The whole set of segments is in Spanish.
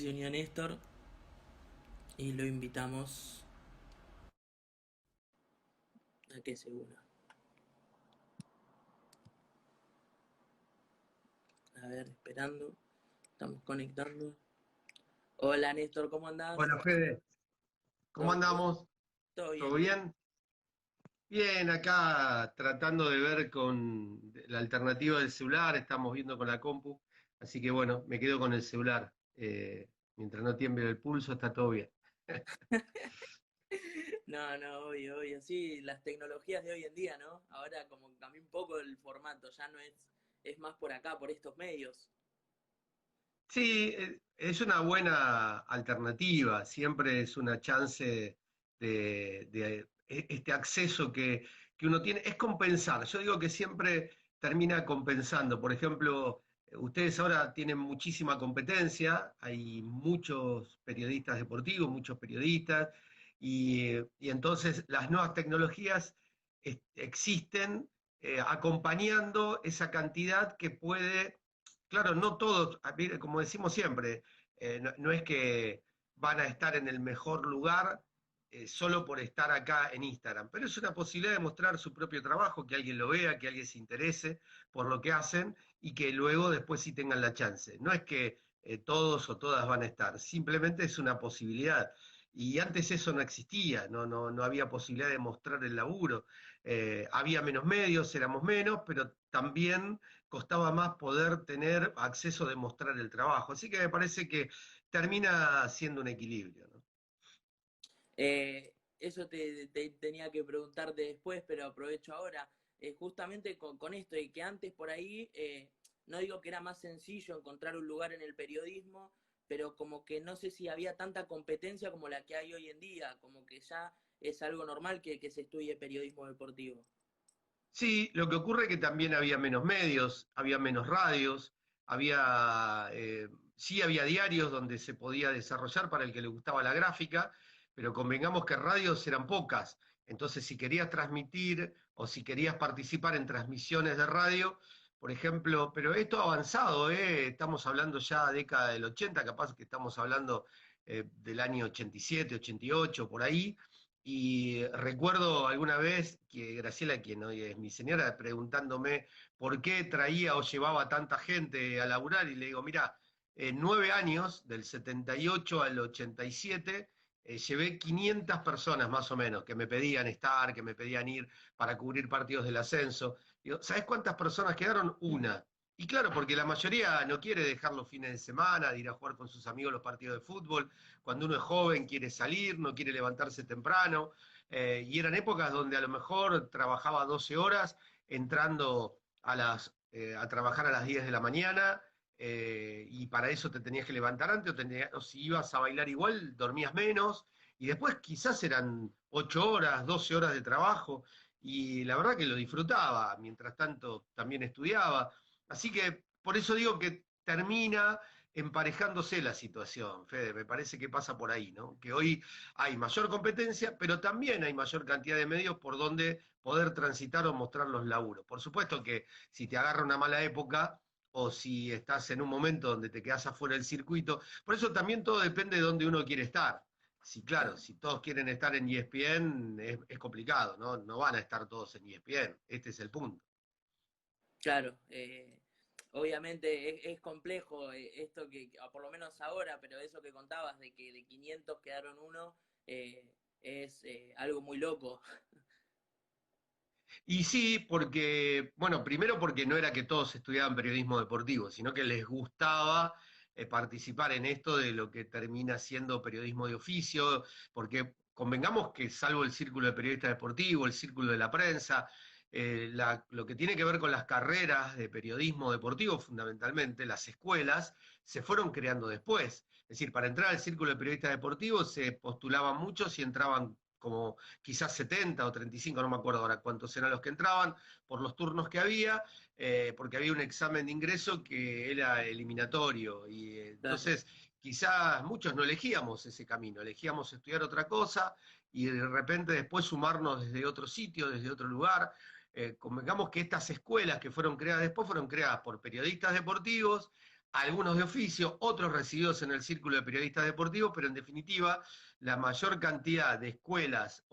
se unió Néstor y lo invitamos a que se una. A ver, esperando. Estamos conectando. Hola Néstor, ¿cómo andás? Bueno, Fede, ¿cómo ¿Todo bien? andamos? Todo ¿Todo bien, ¿y vos? bien? Bien, acá tratando de ver con la alternativa del celular, estamos viendo con la compu, así que bueno, me quedo con el celular. Mientras no tiemble el pulso, está todo bien. No, no, obvio, obvio. Sí, las tecnologías de hoy en día, ¿no? Ahora como que cambió un poco el formato, ya no es más por acá, por estos medios. Sí, es una buena alternativa, siempre es una chance de este acceso que uno tiene, es compensar. Yo digo que siempre termina compensando. Por ejemplo, ustedes ahora tienen muchísima competencia, hay muchos periodistas deportivos, muchos periodistas, y entonces las nuevas tecnologías existen acompañando esa cantidad que puede. Claro, no todos, como decimos siempre, no es que van a estar en el mejor lugar solo por estar acá en Instagram, pero es una posibilidad de mostrar su propio trabajo, que alguien lo vea, que alguien se interese por lo que hacen y que luego después sí tengan la chance. No es que todos o todas van a estar, simplemente es una posibilidad. Y antes eso no existía, no había posibilidad de mostrar el laburo. Había menos medios, éramos menos, pero también costaba más poder tener acceso de mostrar el trabajo. Así que me parece que termina siendo un equilibrio, ¿no? Eso te tenía que preguntarte después, pero aprovecho ahora. Justamente con esto, y que antes por ahí, no digo que era más sencillo encontrar un lugar en el periodismo, pero como que no sé si había tanta competencia como la que hay hoy en día, como que ya es algo normal que se estudie periodismo deportivo. Sí, lo que ocurre es que también había menos medios, había menos radios, sí había diarios donde se podía desarrollar para el que le gustaba la gráfica, pero convengamos que radios eran pocas. Entonces, si querías transmitir o si querías participar en transmisiones de radio, por ejemplo, pero esto ha avanzado, ¿eh? Estamos hablando ya década del 80, capaz que estamos hablando del año 87, 88, por ahí. Y recuerdo alguna vez que Graciela, quien hoy es mi señora, preguntándome por qué traía o llevaba tanta gente a laburar, y le digo, mira, en 9 años, del 78 al 87, llevé 500 personas más o menos que me pedían estar, que me pedían ir para cubrir partidos del ascenso. Digo, ¿sabes cuántas personas quedaron? Una. Y claro, porque la mayoría no quiere dejar los fines de semana, de ir a jugar con sus amigos los partidos de fútbol. Cuando uno es joven quiere salir, no quiere levantarse temprano, y eran épocas donde a lo mejor trabajaba 12 horas, entrando a trabajar a las 10 de la mañana, y para eso te tenías que levantar antes, o si ibas a bailar igual, dormías menos, y después quizás eran 8 horas, 12 horas de trabajo, y la verdad que lo disfrutaba, mientras tanto también estudiaba. Así que por eso digo que termina emparejándose la situación, Fede, me parece que pasa por ahí, ¿no? Que hoy hay mayor competencia, pero también hay mayor cantidad de medios por donde poder transitar o mostrar los laburos. Por supuesto que si te agarra una mala época o si estás en un momento donde te quedas afuera del circuito, por eso también todo depende de dónde uno quiere estar. Sí, claro, Claro, si todos quieren estar en ESPN es complicado, ¿no? No van a estar todos en ESPN, este es el punto. claro. Obviamente es complejo esto por lo menos ahora, pero eso que contabas de que de 500 quedaron uno, es algo muy loco. Y sí, porque, bueno, primero porque no era que todos estudiaban periodismo deportivo, sino que les gustaba participar en esto de lo que termina siendo periodismo de oficio, porque convengamos que salvo el círculo de periodistas deportivos, el círculo de la prensa, lo que tiene que ver con las carreras de periodismo deportivo, fundamentalmente, las escuelas, se fueron creando después. Es decir, para entrar al círculo de periodistas deportivos se postulaban muchos y entraban como quizás 70 o 35, no me acuerdo ahora cuántos eran los que entraban, por los turnos que había, porque había un examen de ingreso que era eliminatorio, y Claro. entonces quizás muchos no elegíamos ese camino, elegíamos estudiar otra cosa y de repente después sumarnos desde otro sitio, desde otro lugar. Convengamos que estas escuelas que fueron creadas después fueron creadas por periodistas deportivos, algunos de oficio, otros recibidos en el Círculo de Periodistas Deportivos, pero en definitiva, la mayor cantidad de escuelas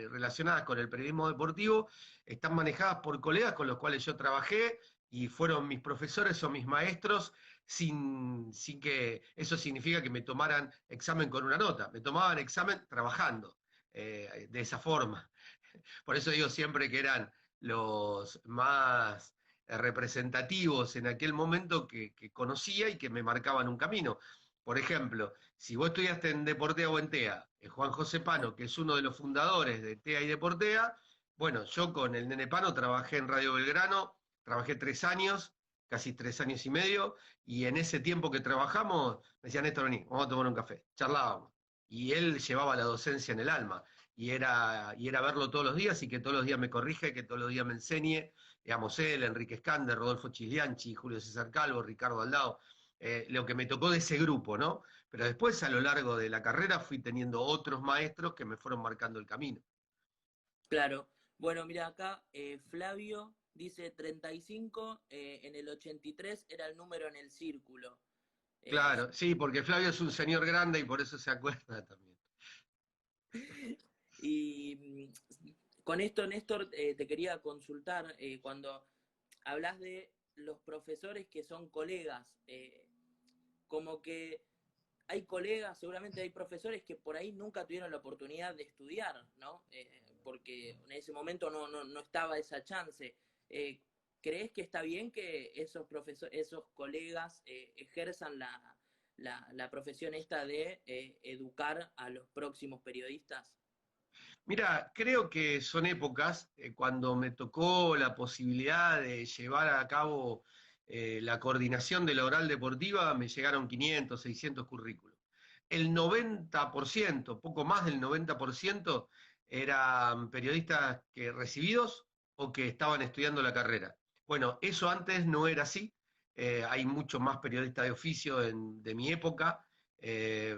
relacionadas con el periodismo deportivo están manejadas por colegas con los cuales yo trabajé y fueron mis profesores o mis maestros sin que eso significa que me tomaran examen con una nota, me tomaban examen trabajando de esa forma. Por eso digo siempre que eran los más representativos en aquel momento que conocía y que me marcaban un camino. Por ejemplo, si vos estudiaste en Deportea o en TEA, Juan José Pano, que es uno de los fundadores de TEA y Deportea, bueno, yo con el Nene Pano trabajé en Radio Belgrano, trabajé 3 años, casi 3 años y medio, y en ese tiempo que trabajamos, me decía, Néstor, vení, vamos a tomar un café, charlábamos. Y él llevaba la docencia en el alma y era verlo todos los días y que todos los días me corrija y que todos los días me enseñe, digamos, él, Enrique Escander, Rodolfo Chiglianchi, Julio César Calvo, Ricardo Aldao, lo que me tocó de ese grupo, ¿no? Pero después a lo largo de la carrera fui teniendo otros maestros que me fueron marcando el camino. Claro. Bueno, mira acá, Flavio dice 35, en el 83 era el número en el círculo. Eh, Claro, sí, porque Flavio es un señor grande y por eso se acuerda también. y con esto, Néstor, te quería consultar, cuando hablas de los profesores que son colegas, como que hay colegas, seguramente hay profesores que por ahí nunca tuvieron la oportunidad de estudiar, ¿no? Porque en ese momento no estaba esa chance. Eh, ¿Crees que está bien que esos colegas ejerzan la profesión esta de educar a los próximos periodistas? Mira, creo que son épocas, cuando me tocó la posibilidad de llevar a cabo la coordinación de la oral deportiva, me llegaron 500, 600 currículos. El 90%, poco más del 90%, eran periodistas que recibidos o que estaban estudiando la carrera. Bueno, eso antes no era así. Hay muchos más periodistas de oficio de mi época,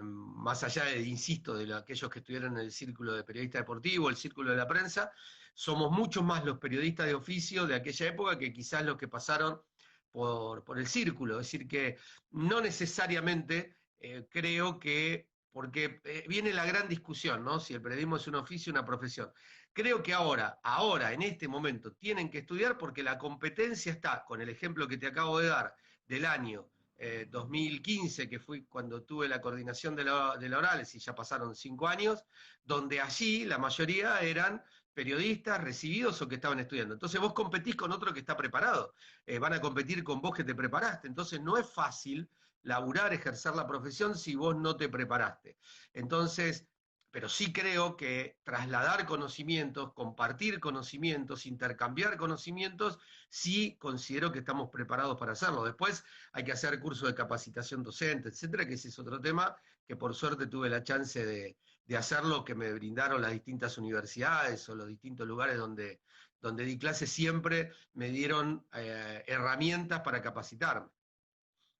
más allá de, insisto, de aquellos que estuvieron en el círculo de periodistas deportivos, el círculo de la prensa, somos muchos más los periodistas de oficio de aquella época que quizás los que pasaron por el círculo. Es decir, que no necesariamente creo que, porque viene la gran discusión, ¿no? Si el periodismo es un oficio o una profesión. Creo que ahora, en este momento, tienen que estudiar porque la competencia está, con el ejemplo que te acabo de dar, del año 2015, que fui cuando tuve la coordinación de la Orales, y ya pasaron 5 años, donde allí la mayoría eran periodistas recibidos o que estaban estudiando. Entonces vos competís con otro que está preparado, van a competir con vos que te preparaste. Entonces no es fácil laburar, ejercer la profesión si vos no te preparaste. Entonces, pero sí creo que trasladar conocimientos, compartir conocimientos, intercambiar conocimientos, sí considero que estamos preparados para hacerlo. Después hay que hacer cursos de capacitación docente, etcétera, que ese es otro tema que por suerte tuve la chance de hacerlo, que me brindaron las distintas universidades o los distintos lugares donde di clases, siempre me dieron herramientas para capacitarme.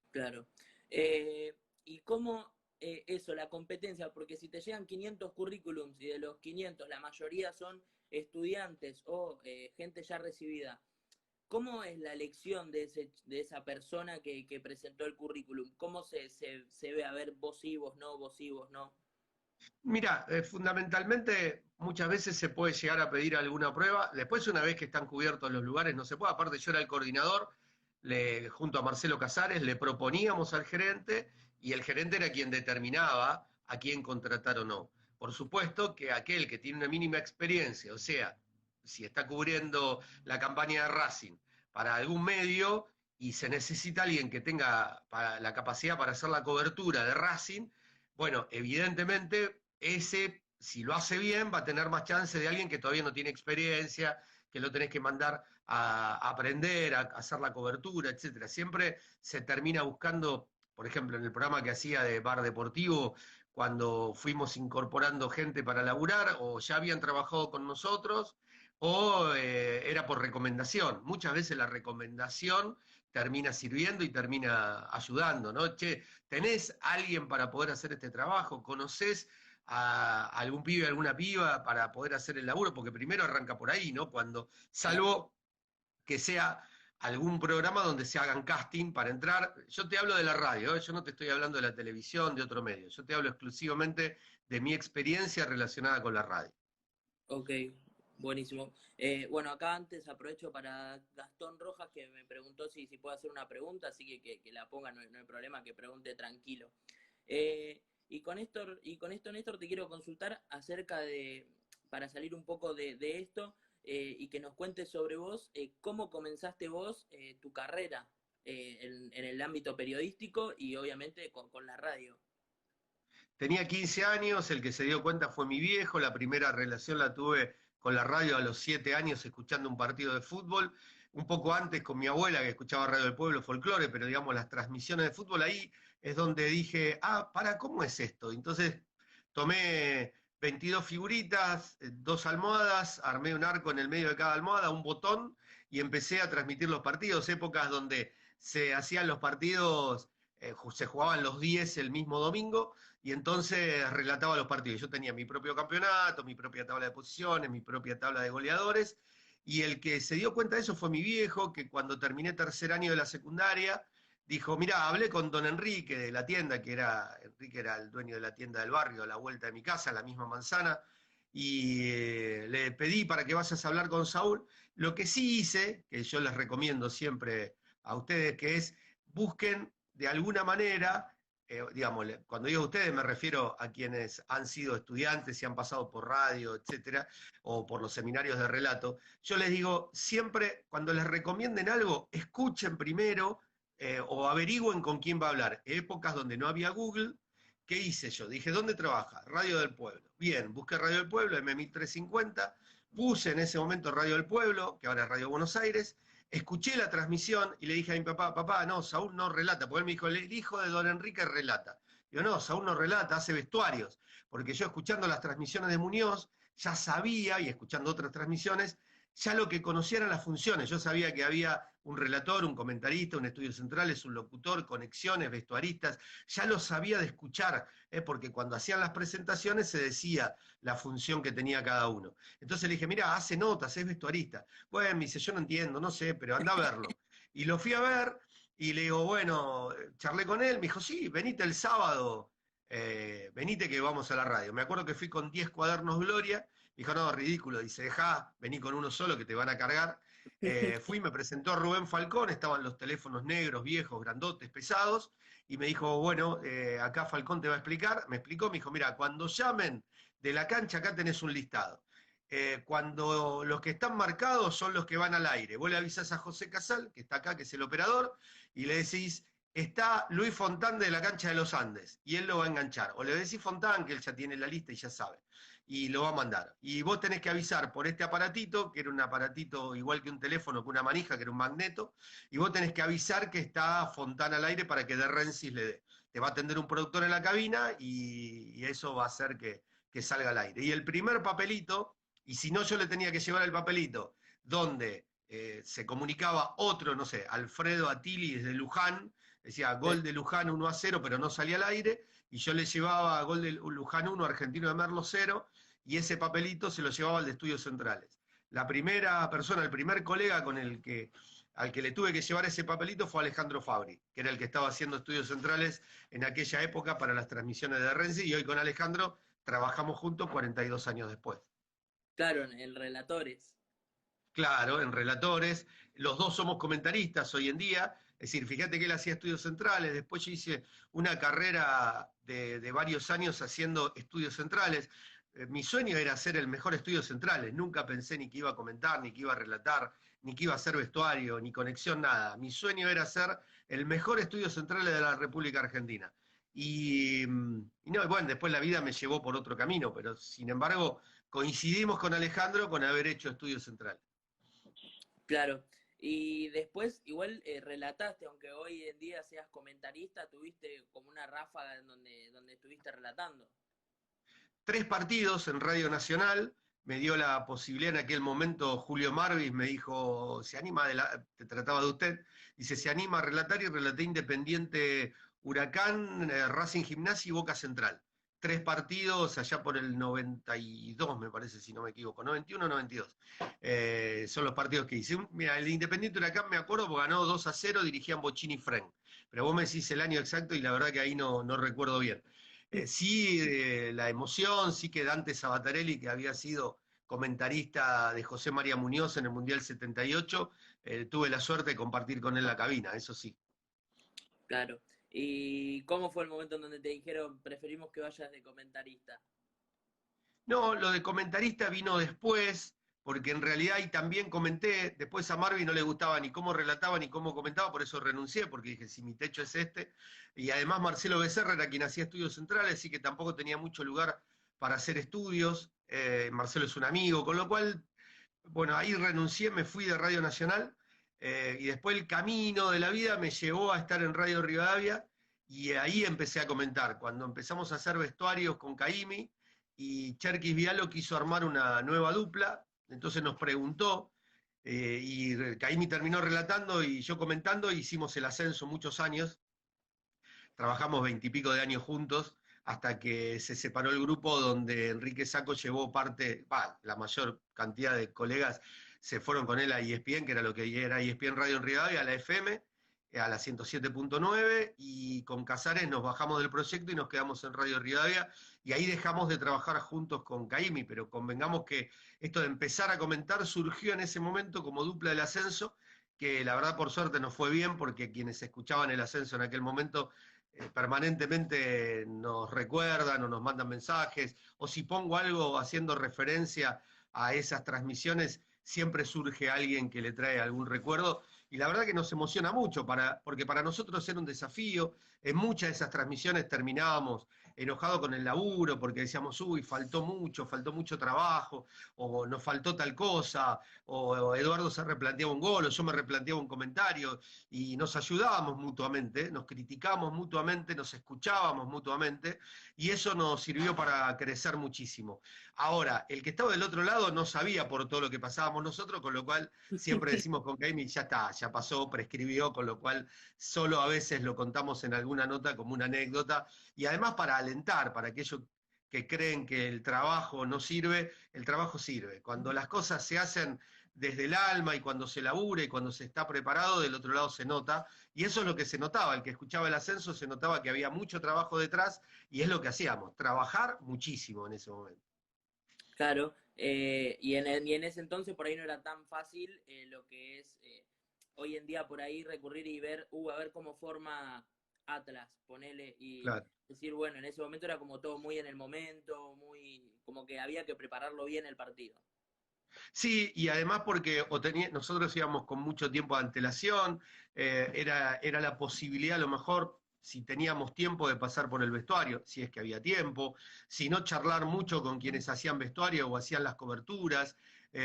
Claro. ¿Y cómo eso, la competencia? Porque si te llegan 500 currículums y de los 500 la mayoría son estudiantes o gente ya recibida, ¿cómo es la elección de esa persona que presentó el currículum? ¿Cómo se ve? A ver, vos sí, vos no, vos sí, vos no. Mira, fundamentalmente muchas veces se puede llegar a pedir alguna prueba, después una vez que están cubiertos los lugares no se puede, aparte yo era el coordinador, junto a Marcelo Casares le proponíamos al gerente y el gerente era quien determinaba a quién contratar o no. Por supuesto que aquel que tiene una mínima experiencia, o sea, si está cubriendo la campaña de Racing para algún medio y se necesita alguien que tenga la capacidad para hacer la cobertura de Racing, bueno, evidentemente ese, si lo hace bien, va a tener más chance de alguien que todavía no tiene experiencia, que lo tenés que mandar a aprender, a hacer la cobertura, etcétera. Siempre se termina buscando, por ejemplo, en el programa que hacía de Bar Deportivo, cuando fuimos incorporando gente para laburar, o ya habían trabajado con nosotros, o era por recomendación. Muchas veces la recomendación termina sirviendo y termina ayudando, ¿no? Che, ¿tenés alguien para poder hacer este trabajo? ¿Conocés a algún pibe, alguna piba para poder hacer el laburo? Porque primero arranca por ahí, ¿no? Claro. Salvo que sea algún programa donde se hagan casting para entrar. Yo te hablo de la radio, ¿eh? Yo no te estoy hablando de la televisión, de otro medio. Yo te hablo exclusivamente de mi experiencia relacionada con la radio. Ok, buenísimo. Bueno, acá antes aprovecho para Gastón Rojas, que me preguntó si puedo hacer una pregunta, así que la ponga, no hay problema, que pregunte tranquilo. Y con esto, Néstor, te quiero consultar acerca de, para salir un poco de esto, y que nos cuentes sobre vos, cómo comenzaste vos tu carrera en el ámbito periodístico y obviamente con la radio. Tenía 15 años, el que se dio cuenta fue mi viejo, la primera relación la tuve con la radio a los 7 años escuchando un partido de fútbol, un poco antes con mi abuela que escuchaba Radio del Pueblo, folclore, pero digamos las transmisiones de fútbol ahí es donde dije, ¿cómo es esto? Entonces tomé 22 figuritas, 2 almohadas, armé un arco en el medio de cada almohada, un botón y empecé a transmitir los partidos, épocas donde se hacían los partidos, se jugaban los 10 el mismo domingo y entonces relataba los partidos. Yo tenía mi propio campeonato, mi propia tabla de posiciones, mi propia tabla de goleadores, y el que se dio cuenta de eso fue mi viejo, que cuando terminé tercer año de la secundaria, dijo, mirá, hablé con don Enrique de la tienda, Enrique era el dueño de la tienda del barrio, a la vuelta de mi casa, en la misma manzana, y le pedí para que vayas a hablar con Saúl. Lo que sí hice, que yo les recomiendo siempre a ustedes, que es busquen de alguna manera digamos, cuando digo ustedes me refiero a quienes han sido estudiantes y han pasado por radio, etcétera, o por los seminarios de relato. Yo les digo, siempre cuando les recomienden algo, escuchen primero o averigüen con quién va a hablar. Épocas donde no había Google, ¿qué hice yo? Dije, ¿dónde trabaja? Radio del Pueblo. Bien, busqué Radio del Pueblo, M1350, puse en ese momento Radio del Pueblo, que ahora es Radio Buenos Aires, escuché la transmisión y le dije a mi papá, no, Saúl no relata, porque él me dijo, el hijo de don Enrique relata. Yo no, Saúl no relata, hace vestuarios, porque yo escuchando las transmisiones de Muñoz, ya sabía, y escuchando otras transmisiones, ya lo que conocía eran las funciones. Yo sabía que había un relator, un comentarista, un estudio central, un locutor, conexiones, vestuaristas, ya lo sabía de escuchar, porque cuando hacían las presentaciones se decía la función que tenía cada uno. Entonces le dije, mira, hace notas, es vestuarista. Bueno, me dice, yo no entiendo, no sé, pero anda a verlo. Y lo fui a ver y le digo, bueno, charlé con él, me dijo, sí, venite el sábado, venite que vamos a la radio. Me acuerdo que fui con 10 cuadernos Gloria, me dijo, no, ridículo, dice, dejá, vení con uno solo que te van a cargar. Fui, me presentó a Rubén Falcón, estaban los teléfonos negros, viejos, grandotes, pesados, y me dijo, bueno, acá Falcón te va a explicar. Me explicó, me dijo, mira, cuando llamen de la cancha, acá tenés un listado. Cuando los que están marcados son los que van al aire. Vos le avisás a José Casal, que está acá, que es el operador, y le decís, está Luis Fontán de la cancha de los Andes, y él lo va a enganchar. O le decís Fontán, que él ya tiene la lista y ya sabe, y lo va a mandar. Y vos tenés que avisar por este aparatito, que era un aparatito igual que un teléfono, que una manija, que era un magneto, y vos tenés que avisar que está Fontán al aire para que de Rensis le dé. Te va a atender un productor en la cabina y eso va a hacer que salga al aire. Y el primer papelito, y si no yo le tenía que llevar el papelito, donde se comunicaba otro, no sé, Alfredo Attili desde Luján, decía gol de Luján 1-0, pero no salía al aire, y yo le llevaba gol de Luján 1, Argentino de Merlo 0, y ese papelito se lo llevaba al de Estudios Centrales. La primera persona, el primer colega al que le tuve que llevar ese papelito fue Alejandro Fabri, que era el que estaba haciendo Estudios Centrales en aquella época para las transmisiones de Renzi, y hoy con Alejandro trabajamos juntos 42 años después. Claro, en relatores. Claro, en relatores. Los dos somos comentaristas hoy en día. Es decir, fíjate que él hacía estudios centrales, después yo hice una carrera de varios años haciendo estudios centrales. Mi sueño era hacer el mejor estudios centrales. Nunca pensé ni que iba a comentar, ni que iba a relatar, ni que iba a hacer vestuario, ni conexión, nada. Mi sueño era hacer el mejor estudios centrales de la República Argentina. No, bueno, después la vida me llevó por otro camino, pero sin embargo coincidimos con Alejandro con haber hecho estudios centrales. Claro. Y después, igual relataste, aunque hoy en día seas comentarista, tuviste como una ráfaga en donde estuviste relatando. 3 partidos en Radio Nacional, me dio la posibilidad en aquel momento, Julio Marvis me dijo, se anima, te trataba de usted, dice, se anima a relatar y relaté Independiente Huracán, Racing Gimnasia y Boca Central. 3 partidos allá por el 92, me parece, si no me equivoco, 91 o 92. Son los partidos que hice. Mira, el Independiente Huracán me acuerdo porque ganó 2-0, dirigían Bochini y Fren. Pero vos me decís el año exacto y la verdad que ahí no recuerdo bien. Sí, la emoción, sí que Dante Sabatarelli, que había sido comentarista de José María Muñoz en el Mundial 78, tuve la suerte de compartir con él la cabina, eso sí. Claro. ¿Y cómo fue el momento en donde te dijeron preferimos que vayas de comentarista? No, lo de comentarista vino después, porque en realidad ahí también comenté, después a Marvin no le gustaba ni cómo relataba ni cómo comentaba, por eso renuncié, porque dije, si mi techo es este, y además Marcelo Becerra era quien hacía estudios centrales, así que tampoco tenía mucho lugar para hacer estudios, Marcelo es un amigo, con lo cual, bueno, ahí renuncié, me fui de Radio Nacional, y después el camino de la vida me llevó a estar en Radio Rivadavia, y ahí empecé a comentar, cuando empezamos a hacer vestuarios con Caimi, y Cherkis Vialo quiso armar una nueva dupla, entonces nos preguntó, y Caimi terminó relatando y yo comentando, hicimos el ascenso muchos años, trabajamos 20 y pico de años juntos, hasta que se separó el grupo donde Enrique Sacco llevó parte, la mayor cantidad de colegas se fueron con él a ESPN, que era lo que era ESPN Radio en Rivadavia, a la FM, a la 107.9, y con Casares nos bajamos del proyecto y nos quedamos en Radio Rivadavia, y ahí dejamos de trabajar juntos con Caimi, pero convengamos que esto de empezar a comentar surgió en ese momento como dupla del ascenso, que la verdad por suerte nos fue bien, porque quienes escuchaban el ascenso en aquel momento permanentemente nos recuerdan o nos mandan mensajes, o si pongo algo haciendo referencia a esas transmisiones, siempre surge alguien que le trae algún recuerdo, y la verdad que nos emociona mucho, porque para nosotros era un desafío. En muchas de esas transmisiones terminábamos enojados con el laburo, porque decíamos, uy, faltó mucho trabajo, o nos faltó tal cosa, o Eduardo se replanteaba un gol, o yo me replanteaba un comentario, y nos ayudábamos mutuamente, nos criticábamos mutuamente, nos escuchábamos mutuamente, y eso nos sirvió para crecer muchísimo. Ahora, el que estaba del otro lado no sabía por todo lo que pasábamos nosotros, con lo cual siempre decimos con Jaime, ya está, ya pasó, prescribió, con lo cual solo a veces lo contamos en alguna nota como una anécdota, y además para alentar, para aquellos que creen que el trabajo no sirve, el trabajo sirve. Cuando las cosas se hacen desde el alma y cuando se labura y cuando se está preparado, del otro lado se nota, y eso es lo que se notaba, el que escuchaba el ascenso se notaba que había mucho trabajo detrás, y es lo que hacíamos, trabajar muchísimo en ese momento. Claro, y en ese entonces por ahí no era tan fácil lo que es hoy en día por ahí recurrir y ver, a ver cómo forma Atlas, ponele, y Claro. decir, bueno, en ese momento era como todo muy en el momento, muy como que había que prepararlo bien el partido. Sí, y además porque nosotros íbamos con mucho tiempo de antelación, era la posibilidad a lo mejor, si teníamos tiempo, de pasar por el vestuario, si es que había tiempo, si no charlar mucho con quienes hacían vestuario o hacían las coberturas,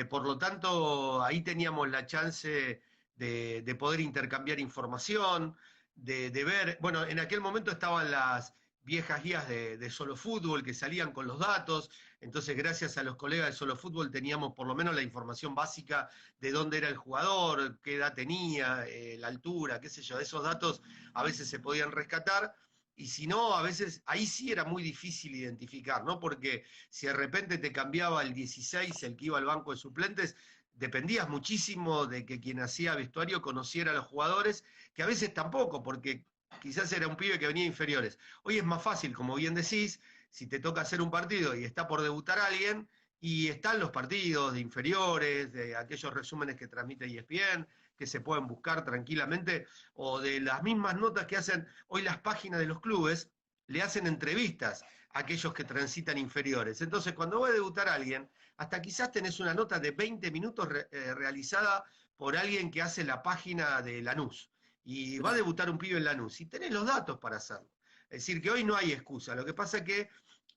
por lo tanto ahí teníamos la chance de poder intercambiar información, de ver, bueno, en aquel momento estaban las viejas guías de Solo Fútbol que salían con los datos, entonces gracias a los colegas de Solo Fútbol teníamos por lo menos la información básica de dónde era el jugador, qué edad tenía, la altura, qué sé yo, esos datos a veces se podían rescatar, y si no, a veces ahí sí era muy difícil identificar, ¿no? Porque si de repente te cambiaba el 16, el que iba al banco de suplentes, dependías muchísimo de que quien hacía vestuario conociera a los jugadores, que a veces tampoco, porque quizás era un pibe que venía de inferiores. Hoy es más fácil, como bien decís, si te toca hacer un partido y está por debutar alguien, y están los partidos de inferiores, de aquellos resúmenes que transmite ESPN, que se pueden buscar tranquilamente, o de las mismas notas que hacen hoy las páginas de los clubes, le hacen entrevistas a aquellos que transitan inferiores. Entonces, cuando va a debutar alguien, hasta quizás tenés una nota de 20 minutos realizada por alguien que hace la página de Lanús, y va a Claro. debutar un pibe en Lanús, y tenés los datos para hacerlo. Es decir, que hoy no hay excusa. Lo que pasa es que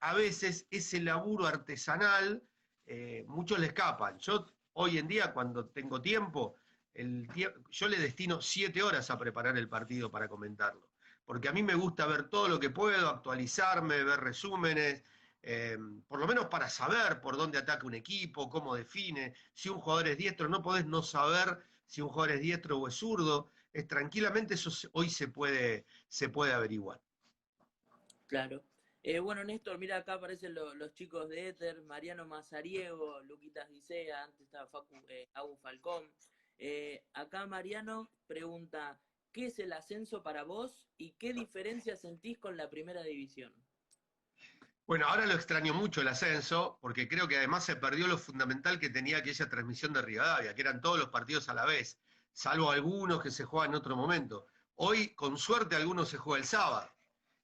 a veces ese laburo artesanal, muchos le escapan. Yo hoy en día, cuando tengo tiempo, yo le destino 7 horas a preparar el partido para comentarlo. Porque a mí me gusta ver todo lo que puedo, actualizarme, ver resúmenes, por lo menos para saber por dónde ataca un equipo, cómo define, si un jugador es diestro, no podés no saber si un jugador es diestro o es zurdo, tranquilamente eso hoy se puede averiguar. Claro. Bueno, Néstor, mira, acá aparecen los chicos de Éter, Mariano Mazariego, Luquitas Dicea, antes estaba Agu Falcón. Acá Mariano pregunta, ¿qué es el ascenso para vos y qué diferencia sentís con la primera división? Bueno, ahora lo extraño mucho el ascenso, porque creo que además se perdió lo fundamental que tenía aquella transmisión de Rivadavia, que eran todos los partidos a la vez, salvo algunos que se juegan en otro momento. Hoy, con suerte, algunos se juega el sábado.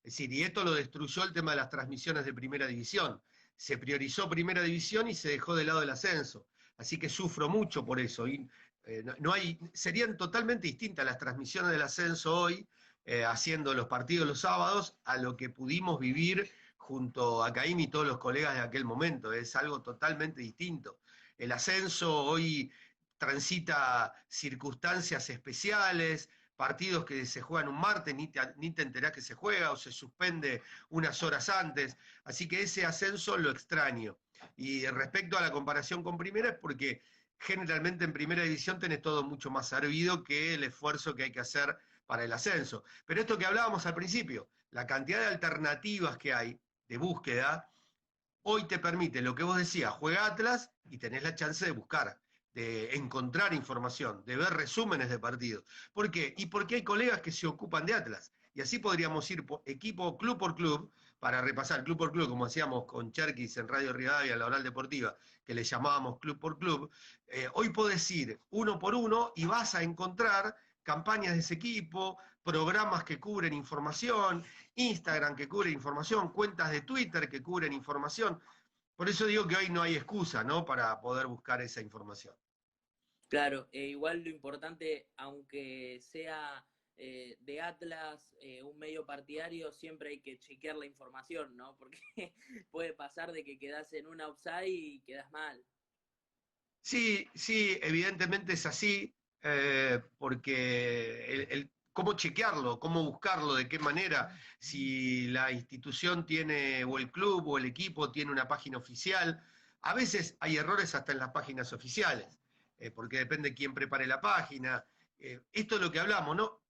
Es decir, y esto lo destruyó el tema de las transmisiones de primera división. Se priorizó primera división y se dejó de lado el ascenso. Así que sufro mucho por eso. Y, no hay, serían totalmente distintas las transmisiones del ascenso hoy, haciendo los partidos los sábados, a lo que pudimos vivir junto a Caín y todos los colegas de aquel momento. Es algo totalmente distinto. El ascenso hoy transita circunstancias especiales, partidos que se juegan un martes, ni te enterás que se juega o se suspende unas horas antes. Así que ese ascenso lo extraño. Y respecto a la comparación con primera es porque generalmente en primera división tenés todo mucho más servido que el esfuerzo que hay que hacer para el ascenso. Pero esto que hablábamos al principio, la cantidad de alternativas que hay de búsqueda, hoy te permite lo que vos decías, juega Atlas y tenés la chance de buscar, de encontrar información, de ver resúmenes de partidos. ¿Por qué? Y porque hay colegas que se ocupan de Atlas. Y así podríamos ir equipo, club por club, para repasar club por club, como hacíamos con Cherkis en Radio Rivadavia, en la oral deportiva, que le llamábamos club por club. Hoy podés ir uno por uno y vas a encontrar campañas de ese equipo, programas que cubren información, Instagram que cubre información, cuentas de Twitter que cubren información. Por eso digo que hoy no hay excusa, ¿no?, para poder buscar esa información. Claro, igual lo importante, aunque sea de Atlas, un medio partidario, siempre hay que chequear la información, ¿no? Porque puede pasar de que quedás en una offside y quedás mal. Sí, sí, evidentemente es así, porque cómo chequearlo, cómo buscarlo, de qué manera, si la institución tiene, o el club o el equipo tiene una página oficial. A veces hay errores hasta en las páginas oficiales, porque depende quién prepare la página. Esto es lo que hablamos, ¿no?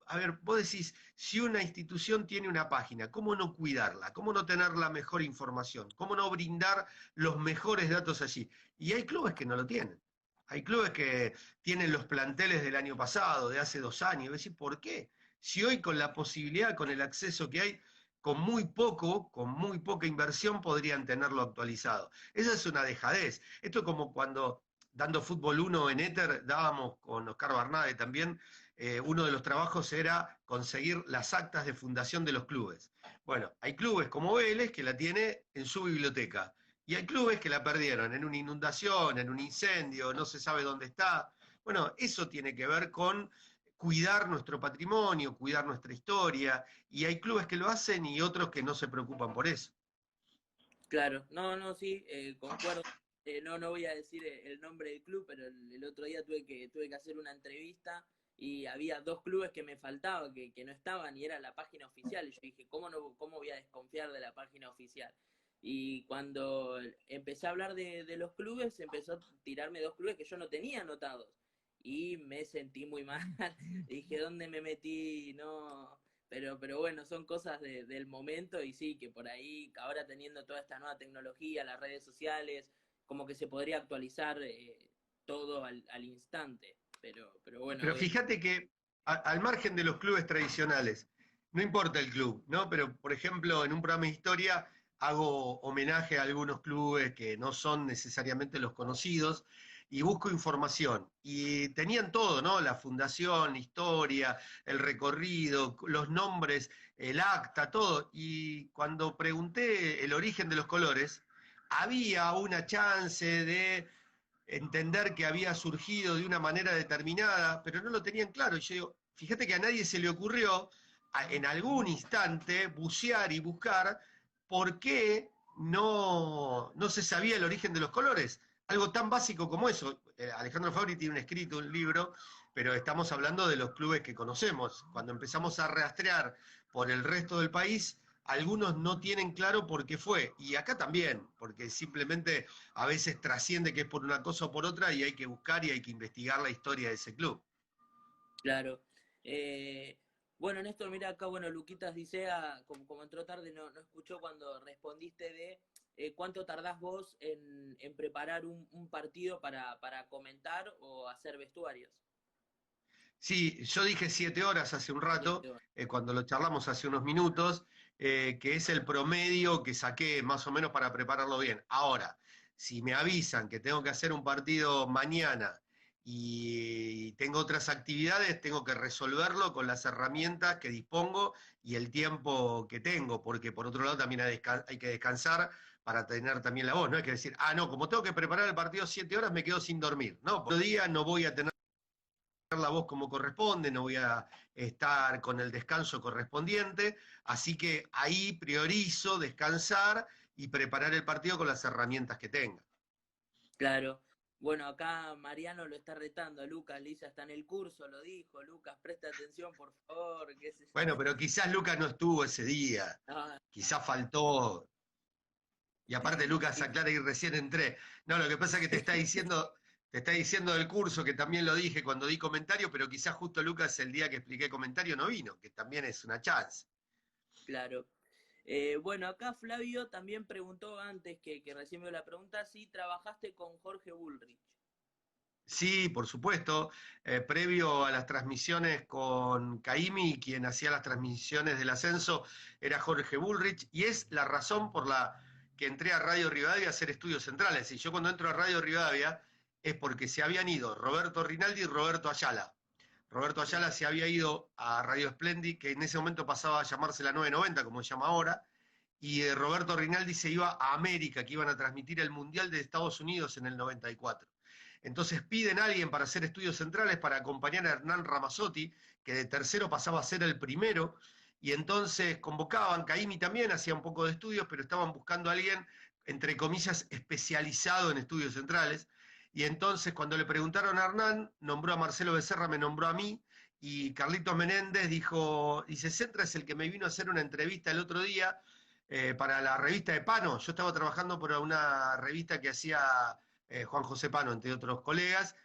A ver, vos decís, si una institución tiene una página, ¿cómo no cuidarla? ¿Cómo no tener la mejor información? ¿Cómo no brindar los mejores datos allí? Y hay clubes que no lo tienen. Hay clubes que tienen los planteles del año pasado, de hace 2 años. Y decir, ¿por qué? Si hoy con la posibilidad, con el acceso que hay, con muy poco, con muy poca inversión, podrían tenerlo actualizado. Esa es una dejadez. Esto es como cuando, dando fútbol 1 en Éter, dábamos con Oscar Barnade también, uno de los trabajos era conseguir las actas de fundación de los clubes. Bueno, hay clubes como Vélez que la tiene en su biblioteca. Y hay clubes que la perdieron en una inundación, en un incendio, no se sabe dónde está. Bueno, eso tiene que ver con cuidar nuestro patrimonio, cuidar nuestra historia, y hay clubes que lo hacen y otros que no se preocupan por eso. Claro, no, no, sí, concuerdo. No, no voy a decir el nombre del club, pero el otro día tuve que hacer una entrevista y había dos clubes que me faltaban, que no estaban y era la página oficial. Y yo dije, ¿cómo, no, cómo voy a desconfiar de la página oficial? Y cuando empecé a hablar de los clubes, empezó a tirarme dos clubes que yo no tenía anotados. Y me sentí muy mal. Dije, ¿dónde me metí? No, pero bueno, son cosas del momento y sí, que por ahí, ahora teniendo toda esta nueva tecnología, las redes sociales, como que se podría actualizar todo al instante. Pero bueno, Pero fíjate que al margen de los clubes tradicionales, no importa el club, ¿no? Pero, por ejemplo, en un programa de historia hago homenaje a algunos clubes que no son necesariamente los conocidos y busco información. Y tenían todo, ¿no? La fundación, la historia, el recorrido, los nombres, el acta, todo. Y cuando pregunté el origen de los colores, había una chance de entender que había surgido de una manera determinada, pero no lo tenían claro. Y yo digo, fíjate que a nadie se le ocurrió en algún instante bucear y buscar por qué no se sabía el origen de los colores. Algo tan básico como eso. Alejandro Fabri tiene un escrito, un libro, pero estamos hablando de los clubes que conocemos. Cuando empezamos a rastrear por el resto del país, algunos no tienen claro por qué fue. Y acá también, porque simplemente a veces trasciende que es por una cosa o por otra y hay que buscar y hay que investigar la historia de ese club. claro. Eh, Bueno, Néstor, mira acá, bueno, Luquitas dice, como entró tarde, no escuchó cuando respondiste de cuánto tardás vos en preparar un partido para comentar o hacer vestuarios. Sí, yo dije 7 horas hace un rato, 7 horas. cuando lo charlamos hace unos minutos, que es el promedio que saqué más o menos para prepararlo bien. Ahora, si me avisan que tengo que hacer un partido mañana y tengo otras actividades, tengo que resolverlo con las herramientas que dispongo y el tiempo que tengo, porque por otro lado también hay que descansar para tener también la voz. No hay que decir, no, como tengo que preparar el partido 7 horas, me quedo sin dormir. No, por otro día no voy a tener la voz como corresponde, no voy a estar con el descanso correspondiente, así que ahí priorizo descansar y preparar el partido con las herramientas que tenga. Claro. Bueno, acá Mariano lo está retando a Lucas, Lisa está en el curso, lo dijo, Lucas, presta atención, por favor, qué sé Bueno, pero quizás Lucas no estuvo ese día, Ah, quizás faltó, y aparte Lucas sí, aclara y recién entré. No, lo que pasa es que te está diciendo del curso, que también lo dije cuando di comentario, pero quizás justo Lucas el día que expliqué comentario no vino, que también es una chance. claro. Bueno, acá Flavio también preguntó antes que recién vio la pregunta si trabajaste con Jorge Bullrich. Sí, por supuesto. Previo a las transmisiones con Caimi, quien hacía las transmisiones del ascenso era Jorge Bullrich, y es la razón por la que entré a Radio Rivadavia a hacer estudios centrales. Y yo cuando entro a Radio Rivadavia es porque se habían ido Roberto Rinaldi y Roberto Ayala. Roberto Sí, Ayala se había ido a Radio Splendid, que en ese momento pasaba a llamarse la 990, como se llama ahora, y Roberto Rinaldi se iba a América, que iban a transmitir el Mundial de Estados Unidos en el 94. Entonces piden a alguien para hacer estudios centrales para acompañar a Hernán Ramazzotti, que de tercero pasaba a ser el primero, y entonces convocaban, Caimi también hacía un poco de estudios, pero estaban buscando a alguien, entre comillas, especializado en estudios centrales. Y entonces cuando le preguntaron a Hernán, nombró a Marcelo Becerra, me nombró a mí, y Carlitos Menéndez dice, Centra es el que me vino a hacer una entrevista el otro día para la revista de Pano. Yo estaba trabajando por una revista que hacía Juan José Pano, entre otros colegas,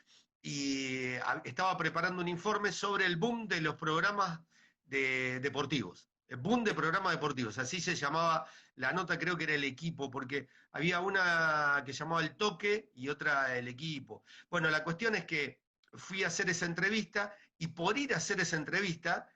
y estaba preparando un informe sobre el boom de los programas deportivos. El boom de programas deportivos, así se llamaba la nota, creo que era El Equipo, porque había una que llamaba El Toque y otra El Equipo. Bueno, la cuestión es que fui a hacer esa entrevista y por ir a hacer esa entrevista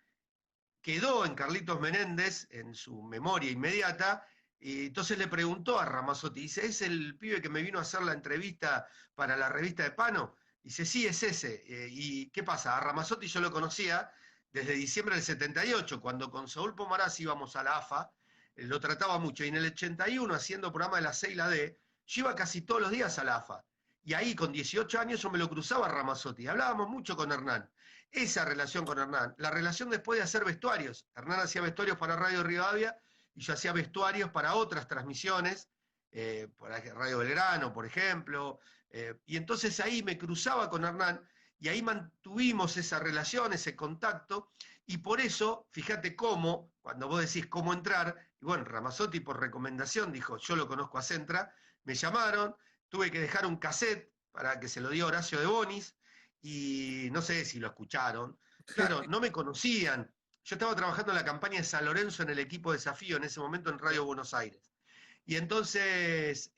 quedó en Carlitos Menéndez, en su memoria inmediata, y entonces le preguntó a Ramazzotti, dice, ¿es el pibe que me vino a hacer la entrevista para la revista de Pano? Dice, sí, es ese. ¿Y qué pasa? A Ramazzotti yo lo conocía desde diciembre del 78, cuando con Saúl Pomaraz íbamos a la AFA, lo trataba mucho, y en el 81, haciendo programa de la C y la D, yo iba casi todos los días a la AFA. Y ahí, con 18 años, yo me lo cruzaba a Ramazzotti. Hablábamos mucho con Hernán. Esa relación con Hernán. La relación después de hacer vestuarios. Hernán hacía vestuarios para Radio Rivadavia y yo hacía vestuarios para otras transmisiones, para Radio Belgrano, por ejemplo. Y entonces ahí me cruzaba con Hernán y ahí mantuvimos esa relación, ese contacto. Y por eso, fíjate cómo, cuando vos decís cómo entrar, y bueno, Ramazzotti por recomendación dijo, yo lo conozco a Centra, me llamaron, tuve que dejar un cassette para que se lo dio Horacio de Bonis, y no sé si lo escucharon. Claro, no me conocían. Yo estaba trabajando en la campaña de San Lorenzo en el equipo Desafío, en ese momento en Radio Buenos Aires. Y entonces,